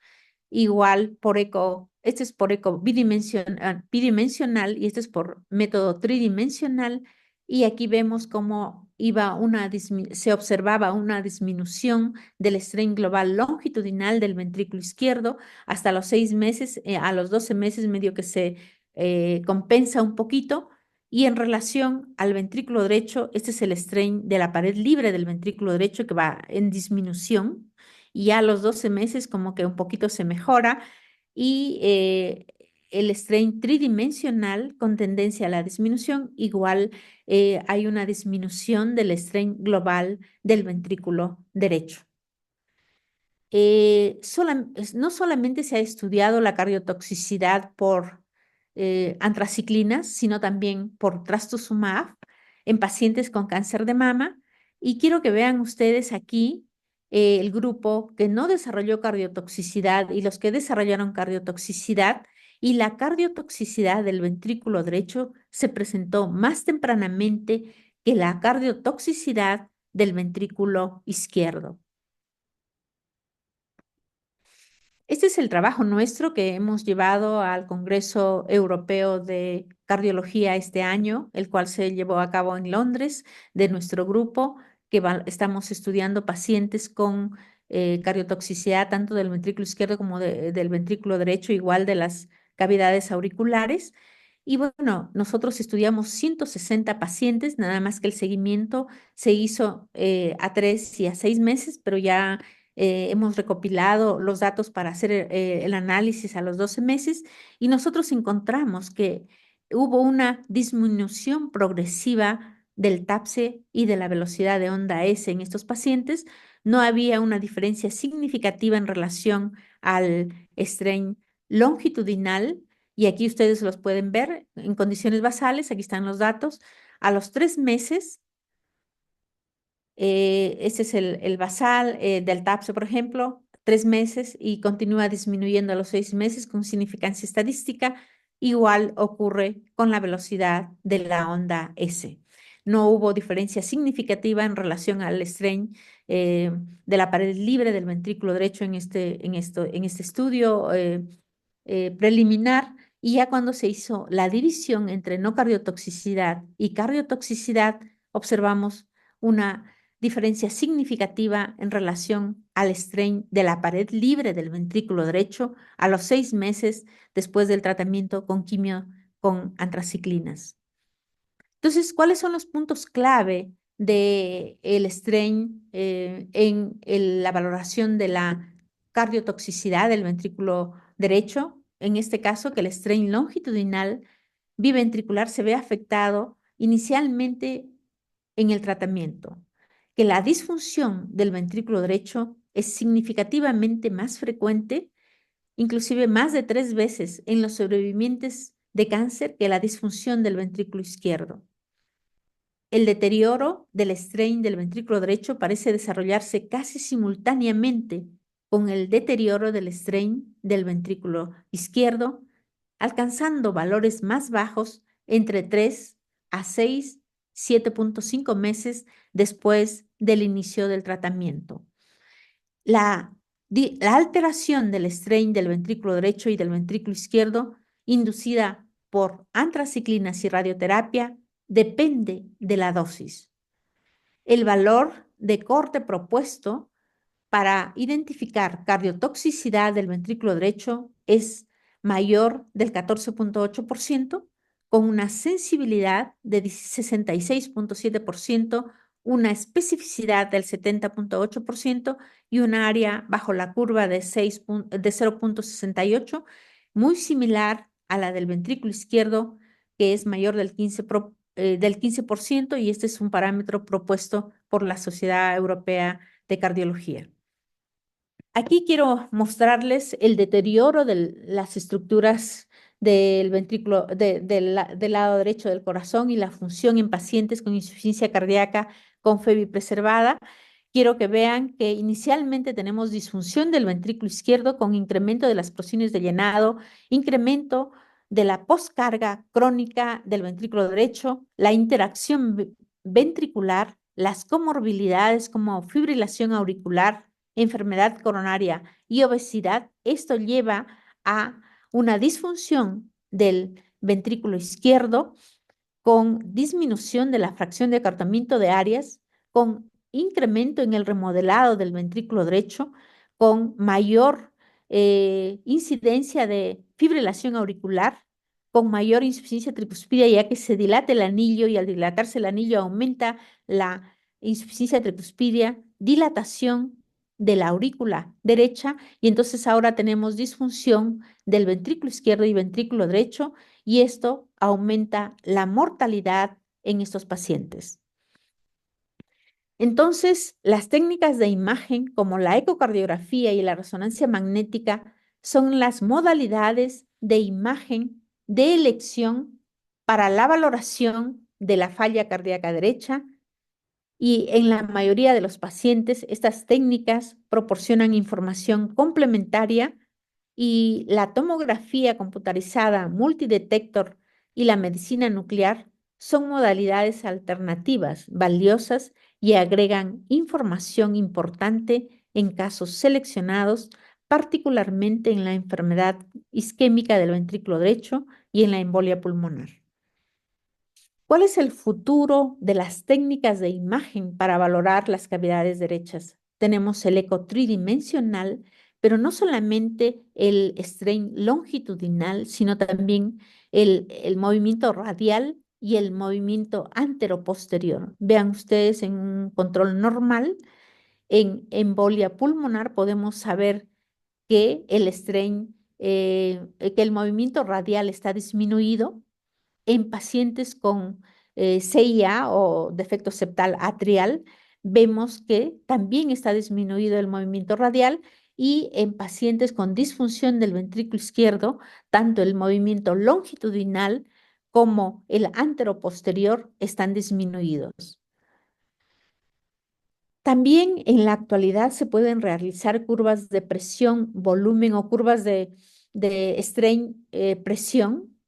igual por eco, este es por eco bidimensional y este es por método tridimensional, y aquí vemos cómo se observaba una disminución del strain global longitudinal del ventrículo izquierdo hasta los 6 meses, a los 12 meses medio que se compensa un poquito. Y en relación al ventrículo derecho, este es el strain de la pared libre del ventrículo derecho que va en disminución, y ya a los 12 meses como que un poquito se mejora, y el strain tridimensional con tendencia a la disminución, igual hay una disminución del strain global del ventrículo derecho. No solamente se ha estudiado la cardiotoxicidad por antraciclinas, sino también por trastuzumab en pacientes con cáncer de mama. Y quiero que vean ustedes aquí el grupo que no desarrolló cardiotoxicidad y los que desarrollaron cardiotoxicidad. Y la cardiotoxicidad del ventrículo derecho se presentó más tempranamente que la cardiotoxicidad del ventrículo izquierdo. Este es el trabajo nuestro que hemos llevado al Congreso Europeo de Cardiología este año, el cual se llevó a cabo en Londres, de nuestro grupo, que estamos estudiando pacientes con cardiotoxicidad tanto del ventrículo izquierdo como del ventrículo derecho, igual de las cavidades auriculares. Y bueno, nosotros estudiamos 160 pacientes, nada más que el seguimiento se hizo a 3 y a 6 meses, pero ya hemos recopilado los datos para hacer el análisis a los 12 meses, y nosotros encontramos que hubo una disminución progresiva del TAPSE y de la velocidad de onda S en estos pacientes. No había una diferencia significativa en relación al strain longitudinal, y aquí ustedes los pueden ver en condiciones basales, aquí están los datos. A los 3 meses, este es el basal del TAPSE, por ejemplo, 3 meses, y continúa disminuyendo a los 6 meses con significancia estadística. Igual ocurre con la velocidad de la onda S. No hubo diferencia significativa en relación al strain de la pared libre del ventrículo derecho en este estudio preliminar. Y ya cuando se hizo la división entre no cardiotoxicidad y cardiotoxicidad, observamos una diferencia significativa en relación al strain de la pared libre del ventrículo derecho a los 6 meses después del tratamiento con quimio con antraciclinas. Entonces, ¿cuáles son los puntos clave del strain en la valoración de la cardiotoxicidad del ventrículo derecho, en este caso que el strain longitudinal biventricular se ve afectado inicialmente en el tratamiento, que la disfunción del ventrículo derecho es significativamente más frecuente, inclusive más de 3 veces en los sobrevivientes de cáncer que la disfunción del ventrículo izquierdo. El deterioro del strain del ventrículo derecho parece desarrollarse casi simultáneamente con el deterioro del strain del ventrículo izquierdo, alcanzando valores más bajos entre 3 a 6, 7.5 meses después del inicio del tratamiento. La alteración del strain del ventrículo derecho y del ventrículo izquierdo, inducida por antraciclinas y radioterapia, depende de la dosis. El valor de corte propuesto para identificar cardiotoxicidad del ventrículo derecho es mayor del 14.8%, con una sensibilidad de 66.7%, una especificidad del 70.8% y un área bajo la curva de 0.68, muy similar a la del ventrículo izquierdo, que es mayor del 15%, y este es un parámetro propuesto por la Sociedad Europea de Cardiología. Aquí quiero mostrarles el deterioro de las estructuras del ventrículo, del lado derecho del corazón y la función en pacientes con insuficiencia cardíaca con FEBI preservada. Quiero que vean que inicialmente tenemos disfunción del ventrículo izquierdo con incremento de las porciones de llenado, incremento de la postcarga crónica del ventrículo derecho, la interacción ventricular, las comorbilidades como fibrilación auricular, enfermedad coronaria y obesidad. Esto lleva a una disfunción del ventrículo izquierdo con disminución de la fracción de acortamiento de áreas, con incremento en el remodelado del ventrículo derecho, con mayor incidencia de fibrilación auricular, con mayor insuficiencia tricuspidia, ya que se dilata el anillo y al dilatarse el anillo aumenta la insuficiencia tricuspidia, dilatación de la aurícula derecha, y entonces ahora tenemos disfunción del ventrículo izquierdo y ventrículo derecho, y esto aumenta la mortalidad en estos pacientes. Entonces, las técnicas de imagen como la ecocardiografía y la resonancia magnética son las modalidades de imagen de elección para la valoración de la falla cardíaca derecha, y en la mayoría de los pacientes estas técnicas proporcionan información complementaria, y la tomografía computarizada multidetector y la medicina nuclear son modalidades alternativas valiosas y agregan información importante en casos seleccionados, particularmente en la enfermedad isquémica del ventrículo derecho y en la embolia pulmonar. ¿Cuál es el futuro de las técnicas de imagen para valorar las cavidades derechas? Tenemos el eco tridimensional, pero no solamente el strain longitudinal, sino también el movimiento radial y el movimiento anteroposterior. Vean ustedes en un control normal, en embolia pulmonar podemos saber que el strain, que el movimiento radial está disminuido. En pacientes con CIA o defecto septal atrial, vemos que también está disminuido el movimiento radial, y en pacientes con disfunción del ventrículo izquierdo, tanto el movimiento longitudinal como el anteroposterior están disminuidos. También en la actualidad se pueden realizar curvas de presión, volumen o curvas de strain, presión,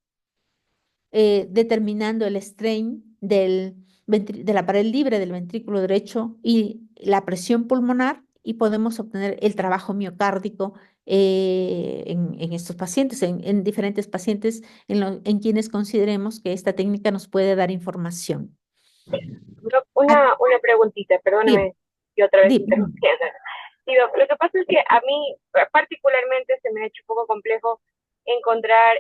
determinando el strain de la pared libre del ventrículo derecho y la presión pulmonar, y podemos obtener el trabajo miocárdico en estos pacientes, en diferentes pacientes en quienes consideremos que esta técnica nos puede dar información. Una preguntita, perdóname, y otra vez Dime. interrumpiendo. Digo, lo que pasa es que a mí particularmente se me ha hecho un poco complejo encontrar,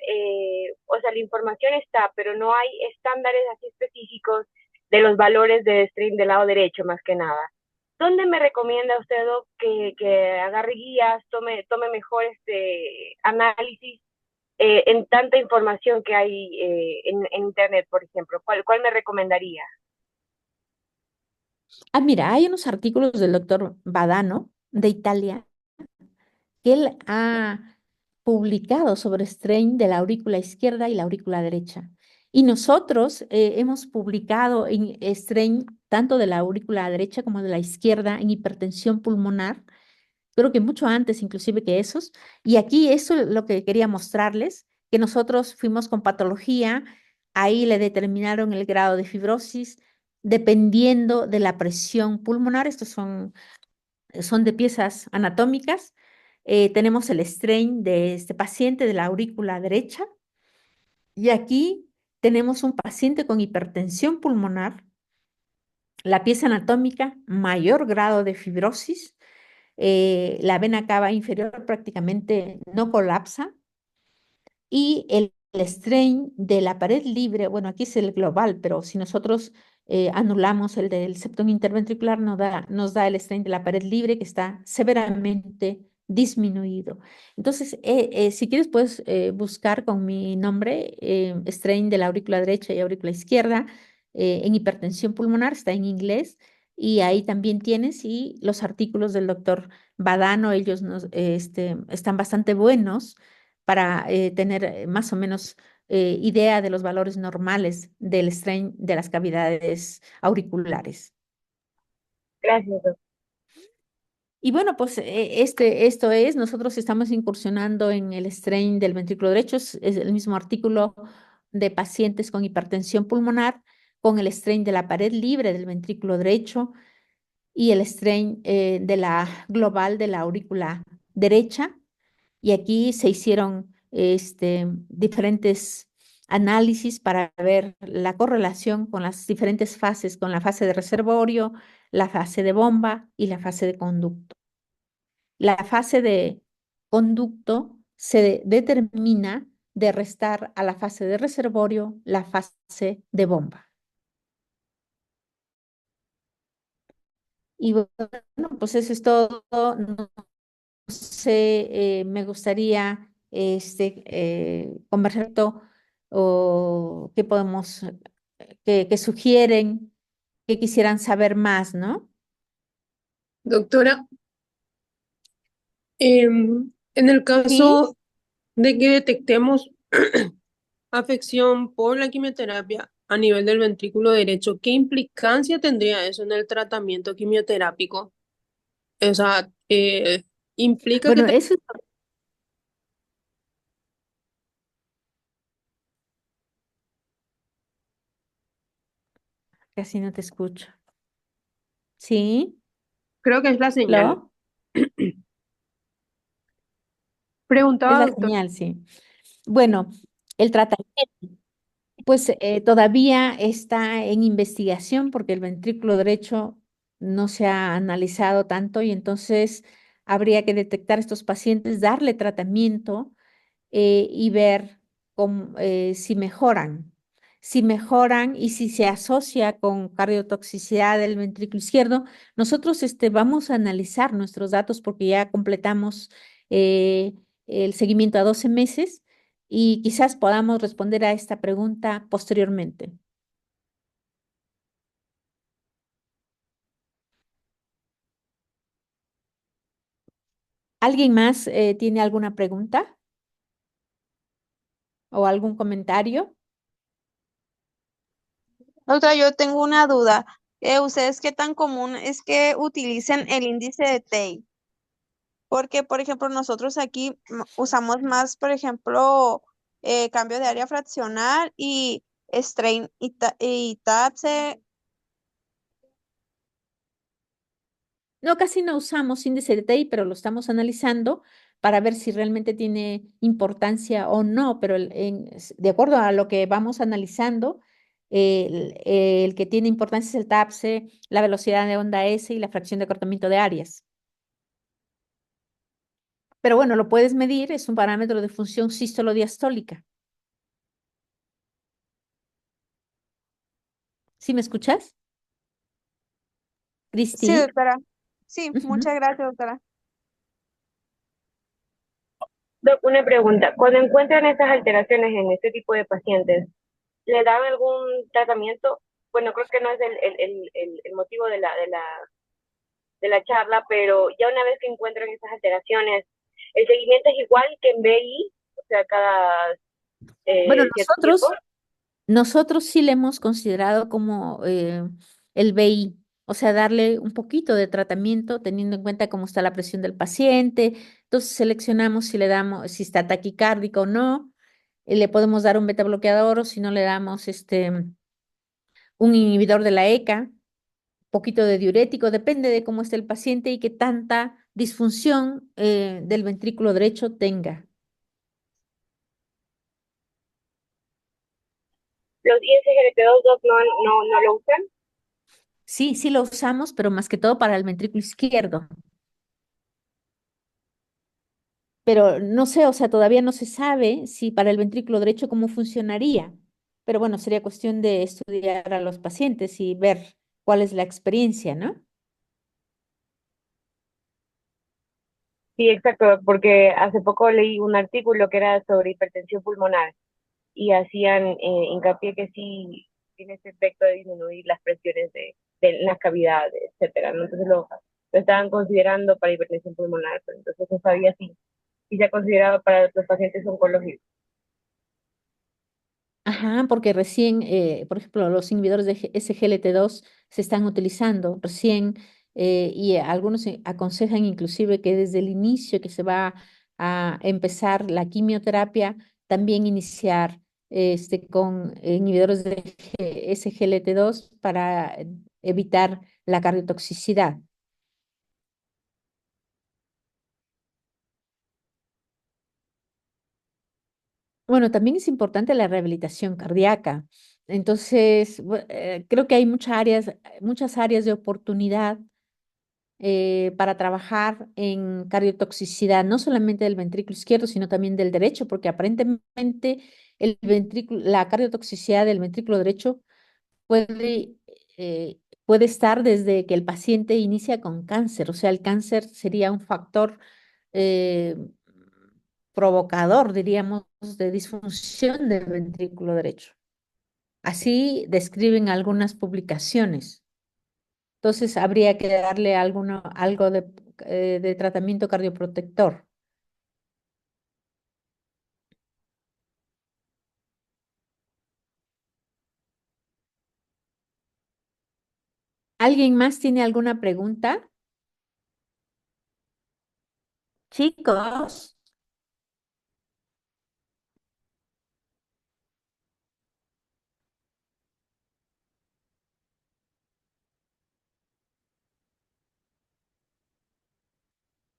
o sea, la información está, pero no hay estándares así específicos de los valores de stream del lado derecho, más que nada. ¿dónde me recomienda usted, Doc, que agarre guías, tome mejor análisis en tanta información que hay en Internet, por ejemplo? ¿Cuál me recomendaría? Ah, mira, hay unos artículos del doctor Badano de Italia que él ha publicado sobre strain de la aurícula izquierda y la aurícula derecha. Y nosotros hemos publicado en strain tanto de la aurícula derecha como de la izquierda en hipertensión pulmonar, creo que mucho antes inclusive que esos. Y aquí eso es lo que quería mostrarles, que nosotros fuimos con patología, ahí le determinaron el grado de fibrosis dependiendo de la presión pulmonar. Estos son de piezas anatómicas. Tenemos el strain de este paciente de la aurícula derecha y aquí tenemos un paciente con hipertensión pulmonar, la pieza anatómica, mayor grado de fibrosis, la vena cava inferior prácticamente no colapsa y el strain de la pared libre, bueno, aquí es el global, pero si nosotros anulamos el del septum interventricular, nos da el strain de la pared libre que está severamente disminuido. Entonces, si quieres, puedes buscar con mi nombre strain de la aurícula derecha y aurícula izquierda en hipertensión pulmonar, está en inglés, y ahí también tienes, y los artículos del doctor Badano, ellos están bastante buenos para tener más o menos idea de los valores normales del strain de las cavidades auriculares. Gracias, Doc. Y bueno, pues nosotros estamos incursionando en el strain del ventrículo derecho, es el mismo artículo de pacientes con hipertensión pulmonar, con el strain de la pared libre del ventrículo derecho y el strain de la global de la aurícula derecha. Y aquí se hicieron diferentes análisis para ver la correlación con las diferentes fases, con la fase de reservorio, la fase de bomba y la fase de conducto. La fase de conducto se determina de restar a la fase de reservorio la fase de bomba. Y bueno, pues eso es todo. No sé, me gustaría conversar o qué podemos, que sugieren, que quisieran saber más, ¿no? Doctora, en el Sí. caso de que detectemos afección por la quimioterapia a nivel del ventrículo derecho, ¿qué implicancia tendría eso en el tratamiento quimioterápico? O sea, implica que Bueno, eso casi no te escucho. ¿Sí? creo que es la señal. ¿Lo? Es Preguntaba, la doctor, señal, sí. Bueno, el tratamiento, pues todavía está en investigación porque el ventrículo derecho no se ha analizado tanto y entonces habría que detectar a estos pacientes, darle tratamiento y ver si mejoran. Si mejoran y si se asocia con cardiotoxicidad del ventrículo izquierdo, nosotros vamos a analizar nuestros datos porque ya completamos eh, el seguimiento a 12 meses y quizás podamos responder a esta pregunta posteriormente. ¿Alguien más tiene alguna pregunta o algún comentario? Doctora, yo tengo una duda. ¿Ustedes qué tan común es que utilicen el índice de TEI? Porque, por ejemplo, nosotros aquí usamos más, por ejemplo, cambio de área fraccional y strain y TAPSE. No, casi no usamos índice de TI, pero lo estamos analizando para ver si realmente tiene importancia o no, pero de acuerdo a lo que vamos analizando, el que tiene importancia es el TAPSE, la velocidad de onda S y la fracción de acortamiento de áreas. Pero bueno, lo puedes medir, es un parámetro de función sístolo-diastólica. ¿Sí me escuchas? Sí, Cristi. doctora. Sí, Ujú. muchas gracias, doctora. Doc, una pregunta. Cuando encuentran estas alteraciones en este tipo de pacientes, ¿le dan algún tratamiento? Bueno, creo que no es el motivo de la charla, pero ya una vez que encuentran estas alteraciones, ¿el seguimiento es igual que en BI? O sea, cada Bueno, cierto tiempo. nosotros sí le hemos considerado como el BI, o sea, darle un poquito de tratamiento teniendo en cuenta cómo está la presión del paciente. Entonces seleccionamos si le damos, si está taquicárdico o no, y le podemos dar un beta bloqueador o si no le damos un inhibidor de la ECA, poquito de diurético, depende de cómo esté el paciente y qué tanta disfunción del ventrículo derecho tenga. Los ISGLT2 Doc, no lo usan. Sí, sí lo usamos, pero más que todo para el ventrículo izquierdo. Pero no sé, o sea, todavía no se sabe si para el ventrículo derecho cómo funcionaría. Pero bueno, sería cuestión de estudiar a los pacientes y ver cuál es la experiencia, ¿no? Sí, exacto, porque hace poco leí un artículo que era sobre hipertensión pulmonar y hacían hincapié que sí tiene ese efecto de disminuir las presiones de las cavidades, etcétera, ¿no? Entonces lo estaban considerando para hipertensión pulmonar, pero entonces no sabía si se ha considerado para los pacientes oncológicos. Ajá, porque recién, por ejemplo, los inhibidores de SGLT2 se están utilizando recién y algunos aconsejan inclusive que desde el inicio que se va a empezar la quimioterapia, también iniciar con inhibidores de SGLT2 para evitar la cardiotoxicidad. Bueno, también es importante la rehabilitación cardíaca. Entonces, creo que hay muchas áreas de oportunidad para trabajar en cardiotoxicidad, no solamente del ventrículo izquierdo, sino también del derecho, porque aparentemente la cardiotoxicidad del ventrículo derecho puede, puede estar desde que el paciente inicia con cáncer, o sea, el cáncer sería un factor eh, provocador, diríamos, de disfunción del ventrículo derecho. Así describen algunas publicaciones. Entonces habría que darle algo de tratamiento cardioprotector. ¿Alguien más tiene alguna pregunta? Chicos,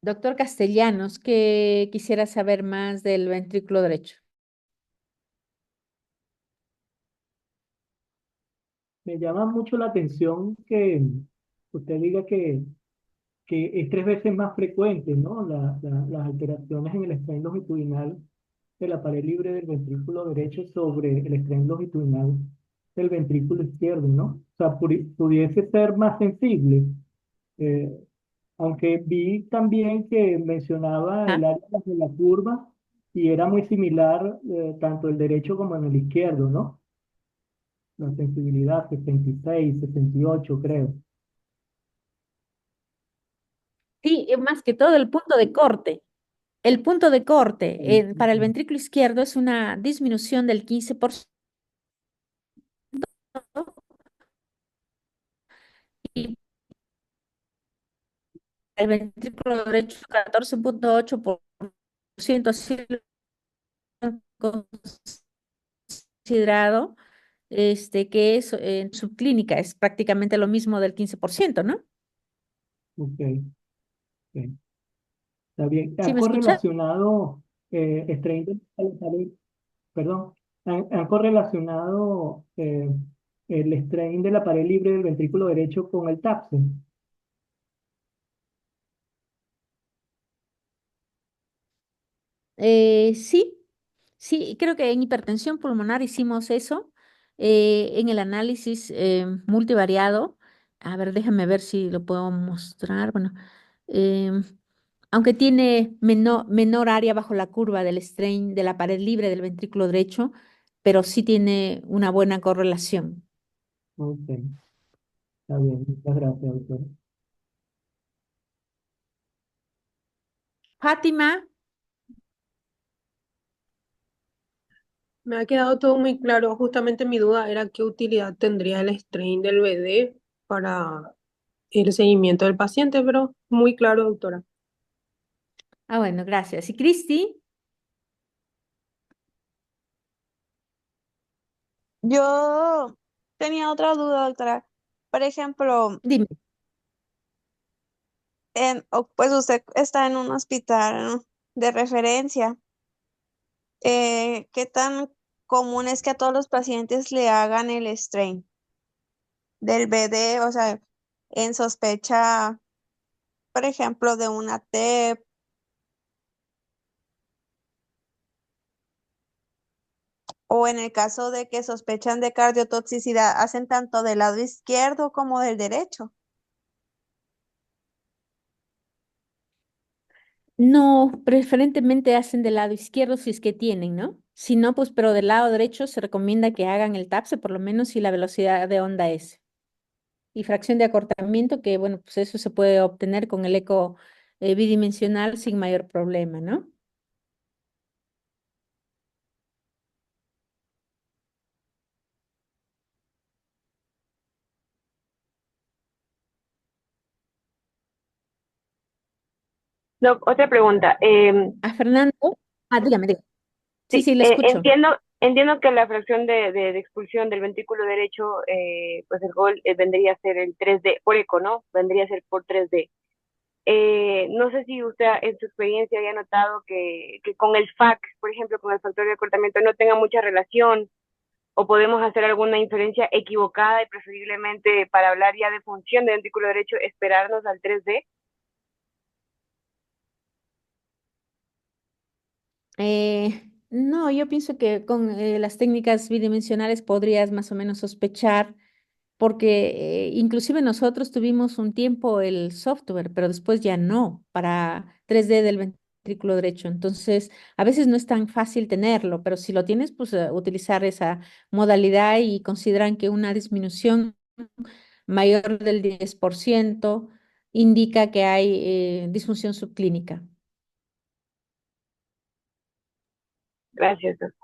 doctor Castellanos, que quisiera saber más del ventrículo derecho. Me llama mucho la atención que usted diga que es 3 veces más frecuente, ¿no? Las alteraciones en el estrés longitudinal de la pared libre del ventrículo derecho sobre el estrés longitudinal del ventrículo izquierdo, ¿no? O sea, pudiese ser más sensible. Eh, Aunque vi también que mencionaba Ah, el área de la curva y era muy similar tanto el derecho como en el izquierdo, ¿no? La sensibilidad 66, 68, creo. sí, más que todo el punto de corte. El punto de corte para el Sí, ventrículo izquierdo es una disminución del 15% y el ventrículo derecho 14,8%, así lo han considerado, que es en subclínica, es prácticamente lo mismo del 15%, ¿no? ok, ok. Está bien. ¿Sí ¿Han me escuchas? correlacionado strain de la pared, perdón, han correlacionado el strain de la pared libre del ventrículo derecho con el TAPSE? Sí, sí, creo que en hipertensión pulmonar hicimos eso en el análisis multivariado A ver, déjame ver si lo puedo mostrar. Bueno, em, aunque tiene menor área bajo la curva del strain de la pared libre del ventrículo derecho, pero sí tiene una buena correlación. Ok, está bien, muchas gracias, doctora. Fátima, Me ha quedado todo muy claro. Justamente mi duda era qué utilidad tendría el strain del BD para el seguimiento del paciente, pero muy claro, doctora. bueno, gracias. ¿Y Cristi? Yo tenía otra duda, doctora. Por ejemplo, Dime. pues usted está en un hospital, ¿no?, de referencia. ¿Qué tan común es que a todos los pacientes le hagan el strain del BD? O sea, en sospecha, por ejemplo, de una TEP, o en el caso de que sospechan de cardiotoxicidad, ¿hacen tanto del lado izquierdo como del derecho? No, preferentemente hacen del lado izquierdo si es que tienen, ¿no? Si no, pues, pero del lado derecho se recomienda que hagan el TAPSE, por lo menos si la velocidad de onda es. Y fracción de acortamiento, que bueno, pues eso se puede obtener con el eco bidimensional sin mayor problema, ¿no? Doc, otra pregunta. A Fernando. Dígame, dígame. Sí, Sí, sí, le escucho. entiendo que la fracción de expulsión del ventrículo derecho, pues el gol vendría a ser el 3D, por eco, ¿no? Vendría a ser por 3D. No sé si usted en su experiencia haya notado que con el FAC, por ejemplo, con el factor de acortamiento, no tenga mucha relación, o podemos hacer alguna inferencia equivocada y preferiblemente para hablar ya de función del ventrículo derecho, esperarnos al 3D. No, yo pienso que con las técnicas bidimensionales podrías más o menos sospechar, porque inclusive nosotros tuvimos un tiempo el software, pero después ya no, para 3D del ventrículo derecho. Entonces, a veces no es tan fácil tenerlo, pero si lo tienes, pues utilizar esa modalidad y consideran que una disminución mayor del 10% indica que hay disfunción subclínica. Gracias, doc.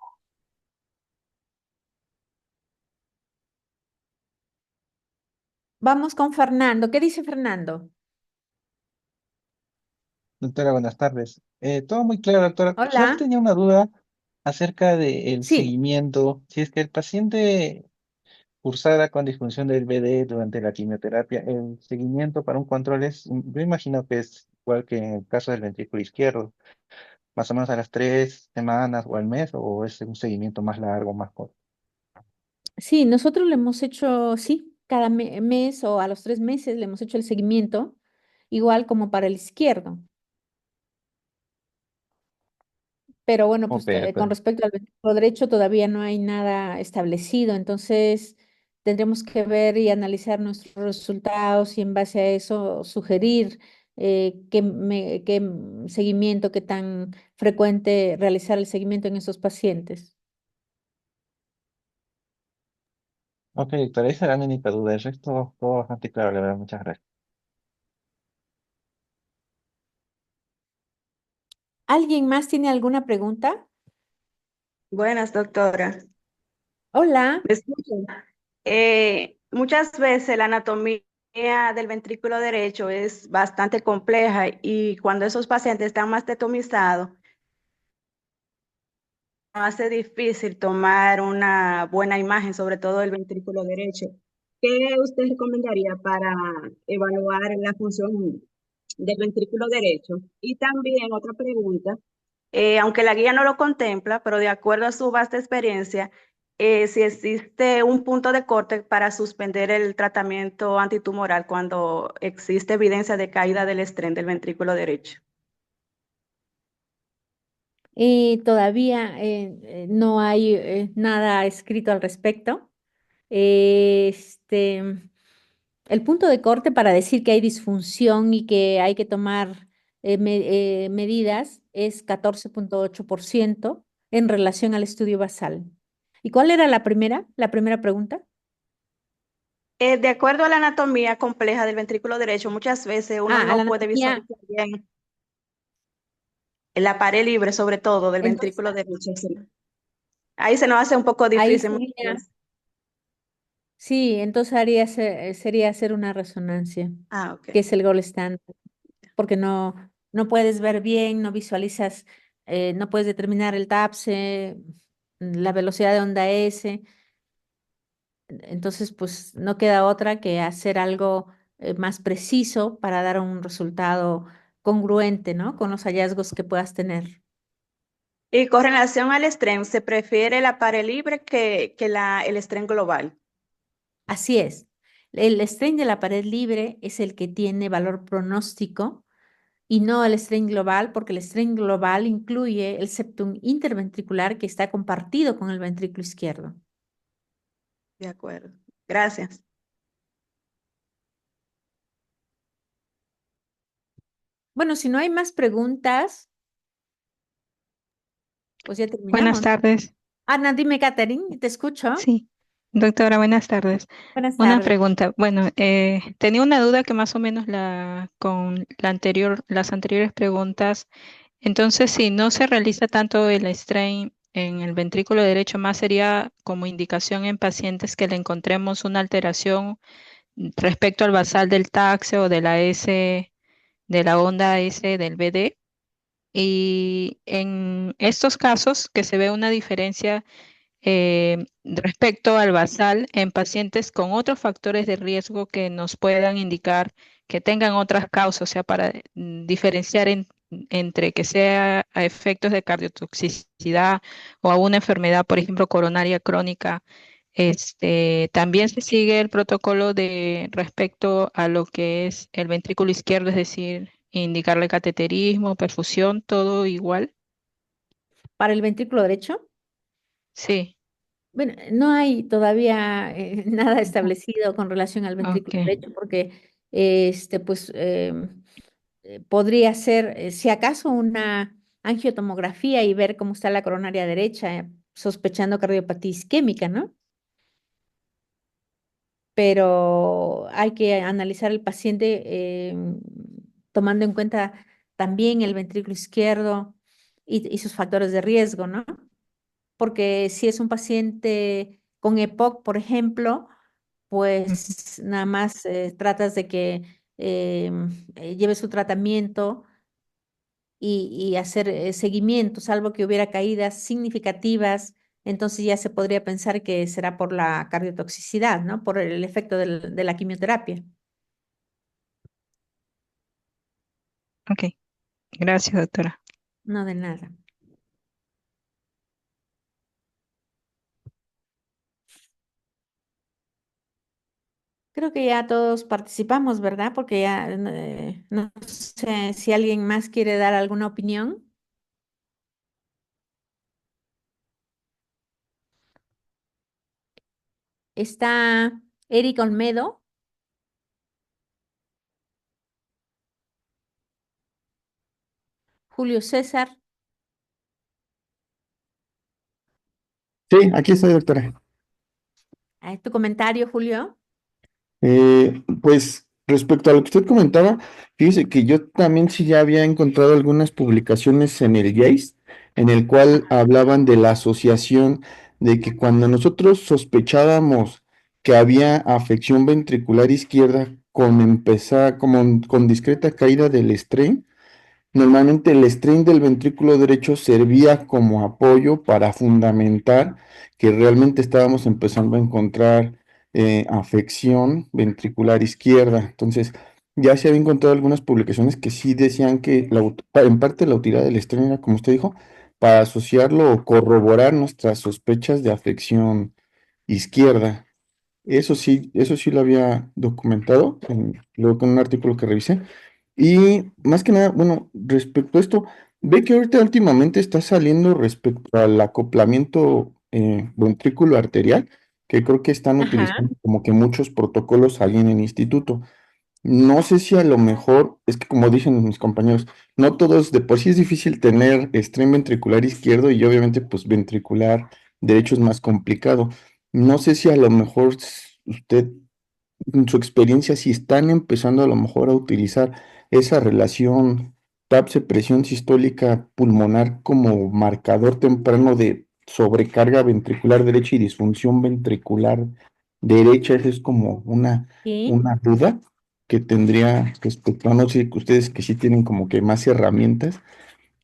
Vamos con Fernando. ¿Qué dice Fernando? Doctora, buenas tardes. Todo muy claro, doctora. Solo Hola. tenía una duda acerca del Sí, seguimiento. Si es que el paciente cursara con disfunción del BD durante la quimioterapia, el seguimiento para un control es, yo imagino que es igual que en el caso del ventrículo izquierdo, más o menos a las 3 semanas o al mes, o es un seguimiento más largo, más corto. sí, nosotros le hemos hecho, sí, cada mes o a los 3 meses le hemos hecho el seguimiento, igual como para el izquierdo. Pero bueno, Ok, pues de con acuerdo. respecto al ventrículo derecho todavía no hay nada establecido, entonces tendremos que ver y analizar nuestros resultados y en base a eso sugerir qué seguimiento, qué tan frecuente realizar el seguimiento en esos pacientes. Ok, doctora, esa era mi única duda. El resto, todo bastante claro, la verdad. Muchas gracias. ¿Alguien más tiene alguna pregunta? Buenas, doctora. Hola. ¿Me escuchan? Muchas veces la anatomía del ventrículo derecho es bastante compleja y cuando esos pacientes están mastectomizados, hace difícil tomar una buena imagen, sobre todo del ventrículo derecho. ¿Qué usted recomendaría para evaluar la función del ventrículo derecho? Y también otra pregunta. Aunque la guía no lo contempla, pero de acuerdo a su vasta experiencia, si existe un punto de corte para suspender el tratamiento antitumoral cuando existe evidencia de caída del estrés del ventrículo derecho. Todavía no hay nada escrito al respecto. Este, El punto de corte para decir que hay disfunción y que hay que tomar medidas es 14,8% en relación al estudio basal. ¿Y cuál era la primera pregunta? De acuerdo a la anatomía compleja del ventrículo derecho, muchas veces uno A la no puede anatomía. visualizar bien la pared libre, sobre todo del Entonces, ventrículo derecho. Sí. Ahí se nos hace un poco ahí difícil muchas sería, veces. sí, entonces sería hacer una resonancia, Ah, ok. que es el gold standard, porque no puedes ver bien, no visualizas, no puedes determinar el TAPSE, la velocidad de onda S. Entonces, pues no queda otra que hacer algo más preciso para dar un resultado congruente, ¿no? Con los hallazgos que puedas tener. Y con relación al estrés, se prefiere la pared libre que el estrés global. Así es. El strain de la pared libre es el que tiene valor pronóstico y no el strain global, porque el strain global incluye el septum interventricular que está compartido con el ventrículo izquierdo. De acuerdo. Gracias. Bueno, si no hay más preguntas, pues ya Buenas terminamos. tardes. Ana, dime, Catherine, te escucho. Sí, doctora, buenas tardes. Buenas Una tardes. pregunta. Bueno, tenía una duda que más o menos con las anteriores preguntas. Entonces, si no se realiza tanto el strain en el ventrículo derecho, más sería como indicación en pacientes que le encontremos una alteración respecto al basal del taxe o de la S, de la onda S del BD. Y en estos casos que se ve una diferencia respecto al basal en pacientes con otros factores de riesgo que nos puedan indicar que tengan otras causas, o sea, para diferenciar entre que sea a efectos de cardiotoxicidad o a una enfermedad, por ejemplo, coronaria crónica. También se sigue el protocolo de respecto a lo que es el ventrículo izquierdo, es decir, indicarle cateterismo, perfusión, todo igual. Para el ventrículo derecho, Sí, bueno, no hay todavía nada establecido con relación al ok. ventrículo derecho, porque pues podría ser, si acaso, una angiotomografía y ver cómo está la coronaria derecha, sospechando cardiopatía isquémica, ¿no? Pero hay que analizar el paciente tomando en cuenta también el ventrículo izquierdo y sus factores de riesgo, ¿no? Porque si es un paciente con EPOC, por ejemplo, Ujú. pues nada más tratas de que lleve su tratamiento y hacer seguimiento, salvo que hubiera caídas significativas, entonces ya se podría pensar que será por la cardiotoxicidad, ¿no? Por el efecto de la quimioterapia. Ok, gracias, doctora. No de nada. Creo que ya todos participamos, ¿verdad? Porque ya no sé si alguien más quiere dar alguna opinión. Está Eric Olmedo, Julio César. Sí, aquí estoy, doctora. ¿Tu comentario, Julio? Pues respecto a lo que usted comentaba, fíjese que yo también sí ya había encontrado algunas publicaciones en el JACE, en el cual hablaban de la asociación de que cuando nosotros sospechábamos que había afección ventricular izquierda como con discreta caída del estrés. Normalmente el strain del ventrículo derecho servía como apoyo para fundamentar que realmente estábamos empezando a encontrar afección ventricular izquierda. Entonces, ya se había encontrado algunas publicaciones que sí decían que en parte la utilidad del strain era, como usted dijo, para asociarlo o corroborar nuestras sospechas de afección izquierda. Eso sí lo había documentado, luego con un artículo que revisé. Y más que nada, bueno, respecto a esto, ve que ahorita últimamente está saliendo respecto al acoplamiento ventrículo arterial. que creo que están Ajá. utilizando como que muchos protocolos ahí en el instituto. No sé si a lo mejor, es que como dicen mis compañeros, no todos, de por sí es difícil tener estrés ventricular izquierdo y obviamente pues ventricular derecho es más complicado. No sé si a lo mejor usted, en su experiencia, si están empezando a lo mejor a utilizar esa relación TAPSE, presión sistólica pulmonar como marcador temprano de sobrecarga ventricular derecha y disfunción ventricular derecha. Esa es como Sí. una duda que tendría respecto a, no sé, que ustedes que sí tienen como que más herramientas,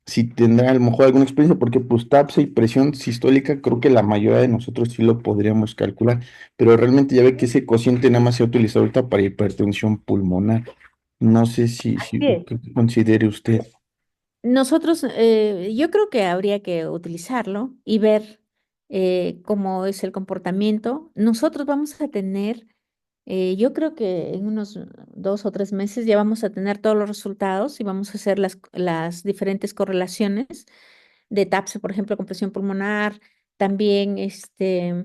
si tendrán a lo mejor alguna experiencia, porque pues TAPSE y presión sistólica creo que la mayoría de nosotros sí lo podríamos calcular, pero realmente ya ve que ese cociente nada más se ha utilizado ahorita para hipertensión pulmonar. No sé Así es. qué considere usted. Nosotros, yo creo que habría que utilizarlo y ver cómo es el comportamiento. Nosotros vamos a tener, yo creo que en unos 2 o 3 meses ya vamos a tener todos los resultados y vamos a hacer las diferentes correlaciones de TAPSE, por ejemplo, con presión pulmonar, también strain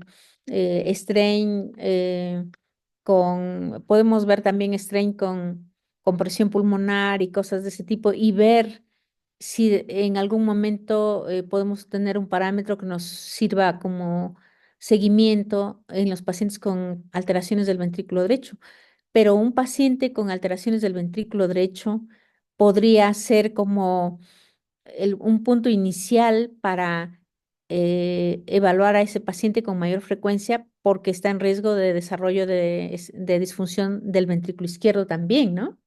podemos ver también strain con presión pulmonar y cosas de ese tipo y ver si en algún momento podemos tener un parámetro que nos sirva como seguimiento en los pacientes con alteraciones del ventrículo derecho. Pero un paciente con alteraciones del ventrículo derecho podría ser como un punto inicial para evaluar a ese paciente con mayor frecuencia porque está en riesgo de desarrollo de disfunción del ventrículo izquierdo también, ¿no?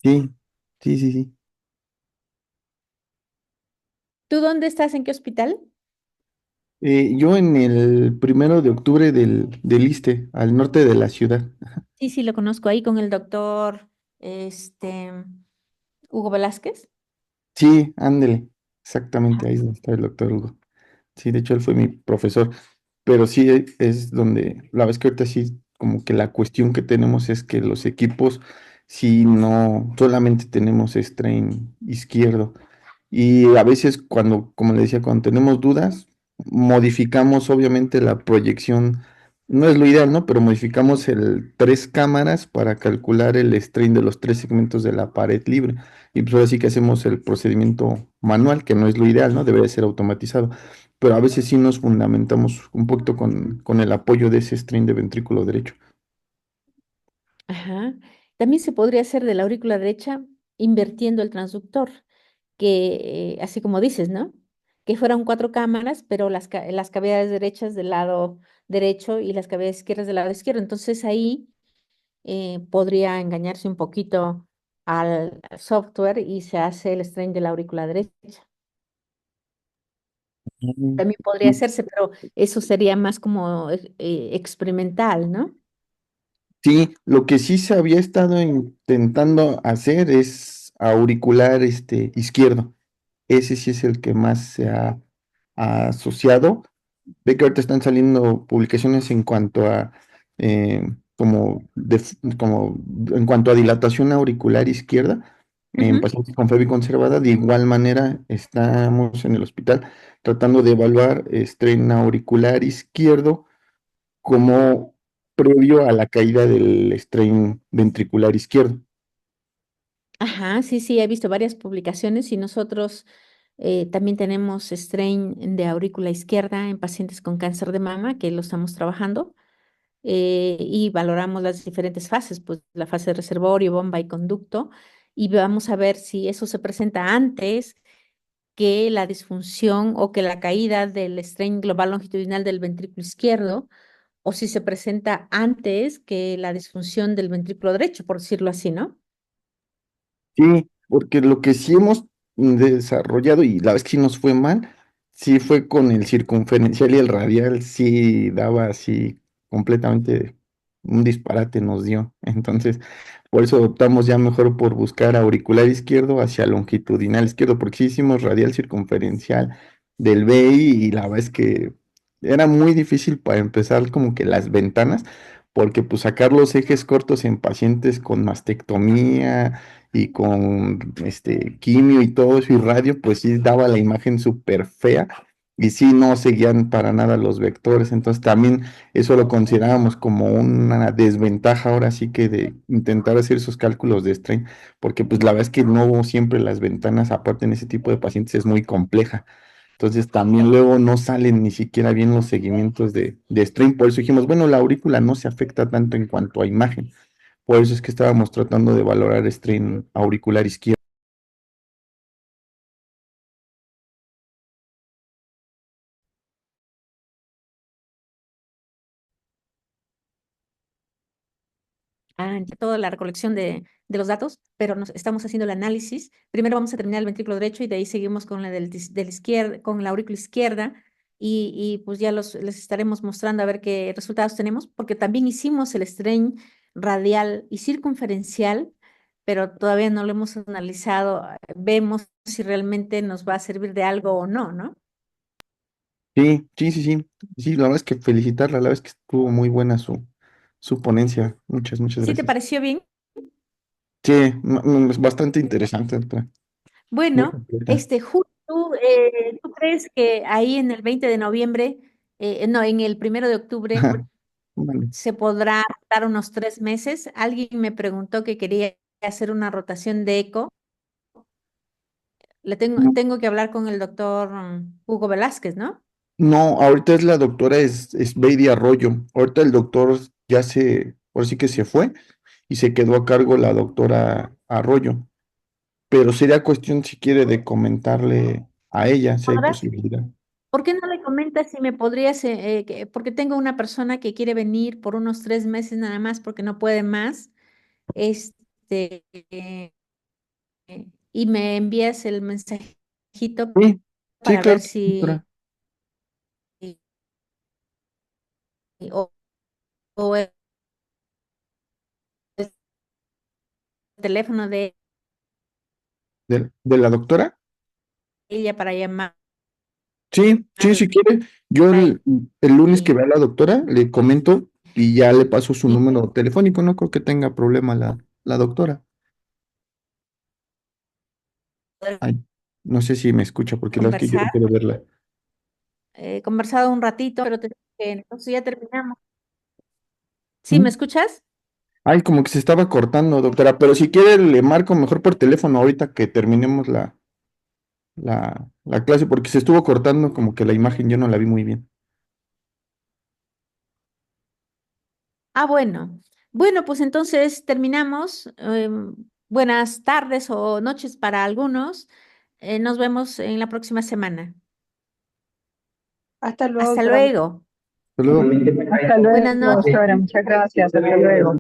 Sí, sí, sí, sí. ¿Tú dónde estás? ¿En qué hospital? Yo en el 1 de octubre del ISSSTE, al norte de la ciudad. Sí, sí, lo conozco ahí con el doctor este, Hugo Velázquez. Sí, ándele, exactamente, ahí es donde está el doctor Hugo. Sí, de hecho él fue mi profesor, pero sí es donde, la vez que ahorita sí, como que la cuestión que tenemos es que los equipos, sí, no, solamente tenemos strain izquierdo. Y a veces cuando, como le decía, cuando tenemos dudas, modificamos obviamente la proyección. No es lo ideal, ¿no? Pero modificamos el 3 cámaras para calcular el strain de los 3 segmentos de la pared libre. Y pues ahora sí que hacemos el procedimiento manual, que no es lo ideal, ¿no? Debería ser automatizado. Pero a veces sí nos fundamentamos un poquito con el apoyo de ese strain de ventrículo derecho. Ajá. También se podría hacer de la aurícula derecha invirtiendo el transductor, que así como dices, ¿no? Que fueran 4 cámaras, pero las cavidades derechas del lado derecho y las cavidades izquierdas del lado izquierdo. Entonces ahí podría engañarse un poquito al software y se hace el strain de la aurícula derecha. Mm. También podría hacerse, pero eso sería más como experimental, ¿no? Sí, lo que sí se había estado intentando hacer es auricular izquierdo. Ese sí es el que más se ha asociado. Ve que ahorita están saliendo publicaciones en cuanto a como en cuanto a dilatación auricular izquierda en Ujú. pacientes con fiebre conservada. De igual manera, estamos en el hospital tratando de evaluar estreno auricular izquierdo como previo a la caída del strain ventricular izquierdo. Ajá, sí, sí, he visto varias publicaciones y nosotros también tenemos strain de aurícula izquierda en pacientes con cáncer de mama que lo estamos trabajando y valoramos las diferentes fases, pues la fase de reservorio, bomba y conducto, y vamos a ver si eso se presenta antes que la disfunción o que la caída del strain global longitudinal del ventrículo izquierdo, o si se presenta antes que la disfunción del ventrículo derecho, por decirlo así, ¿no? Sí, porque lo que sí hemos desarrollado, y la vez que sí nos fue mal, sí fue con el circunferencial y el radial, sí daba así completamente un disparate nos dio. Entonces, por eso optamos ya mejor por buscar auricular izquierdo hacia longitudinal izquierdo, porque sí hicimos radial circunferencial del BI y la verdad es que era muy difícil para empezar como que las ventanas, porque pues sacar los ejes cortos en pacientes con mastectomía y con quimio y todo eso y radio, pues sí daba la imagen súper fea. y sí, no seguían para nada los vectores, entonces también eso lo considerábamos como una desventaja ahora sí que de intentar hacer esos cálculos de strain, porque pues la verdad es que no siempre las ventanas, aparte en ese tipo de pacientes, es muy compleja. Entonces también luego no salen ni siquiera bien los seguimientos de strain, por eso dijimos, bueno, la aurícula no se afecta tanto en cuanto a imagen, por eso es que estábamos tratando de valorar strain auricular izquierdo. Toda la recolección de los datos, pero estamos haciendo el análisis. Primero vamos a terminar el ventrículo derecho y de ahí seguimos con la del izquierda, con la aurícula izquierda y pues ya les estaremos mostrando a ver qué resultados tenemos, porque también hicimos el strain radial y circunferencial, pero todavía no lo hemos analizado. Vemos si realmente nos va a servir de algo o no, ¿no? Sí, sí, sí, sí. Sí, la verdad es que felicitarla, la verdad es que estuvo muy buena su ponencia. Muchas, muchas ¿Sí te gracias. pareció bien? Sí, es bastante interesante, doctora. Muy Bueno, completa. ¿tú crees que ahí en el 20 de noviembre, no, en el 1 de octubre, Vale. se podrá dar unos 3 meses? Alguien me preguntó que quería hacer una rotación de eco. No, Tengo que hablar con el doctor Hugo Velázquez, ¿no? no, ahorita es la doctora, es Baby Arroyo. Ahorita el doctor ahora sí que se fue y se quedó a cargo la doctora Arroyo. Pero sería cuestión, si quiere, de comentarle a ella si hay ¿Podrás? posibilidad. ¿Por qué no le comentas si me podrías, porque tengo una persona que quiere venir por unos 3 meses nada más porque no puede más, eh, y me envías el mensajito Sí, sí, para claro, ver que sí, si, doctora. o, o el teléfono de ¿De la doctora? ella para llamarla Sí, sí, si quiere. Yo el lunes que y, vea a la doctora le comento y ya le paso su y número telefónico. No creo que tenga problema la doctora. poder Ay, no sé si me escucha porque la verdad es que yo conversar, no quiero verla. conversado un ratito, pero entonces ya terminamos. ¿Sí, me ¿Mm? escuchas? Ay, como que se estaba cortando, doctora, pero si quiere le marco mejor por teléfono ahorita que terminemos la clase porque se estuvo cortando como que la imagen yo no la vi muy bien. Ah, bueno. Bueno, pues entonces terminamos. Buenas tardes o noches para algunos. Nos vemos en la próxima semana. Hasta luego, Hasta doctora. luego. Hasta luego. Hasta Buenas luego, noches. doctora. Muchas gracias. Hasta luego.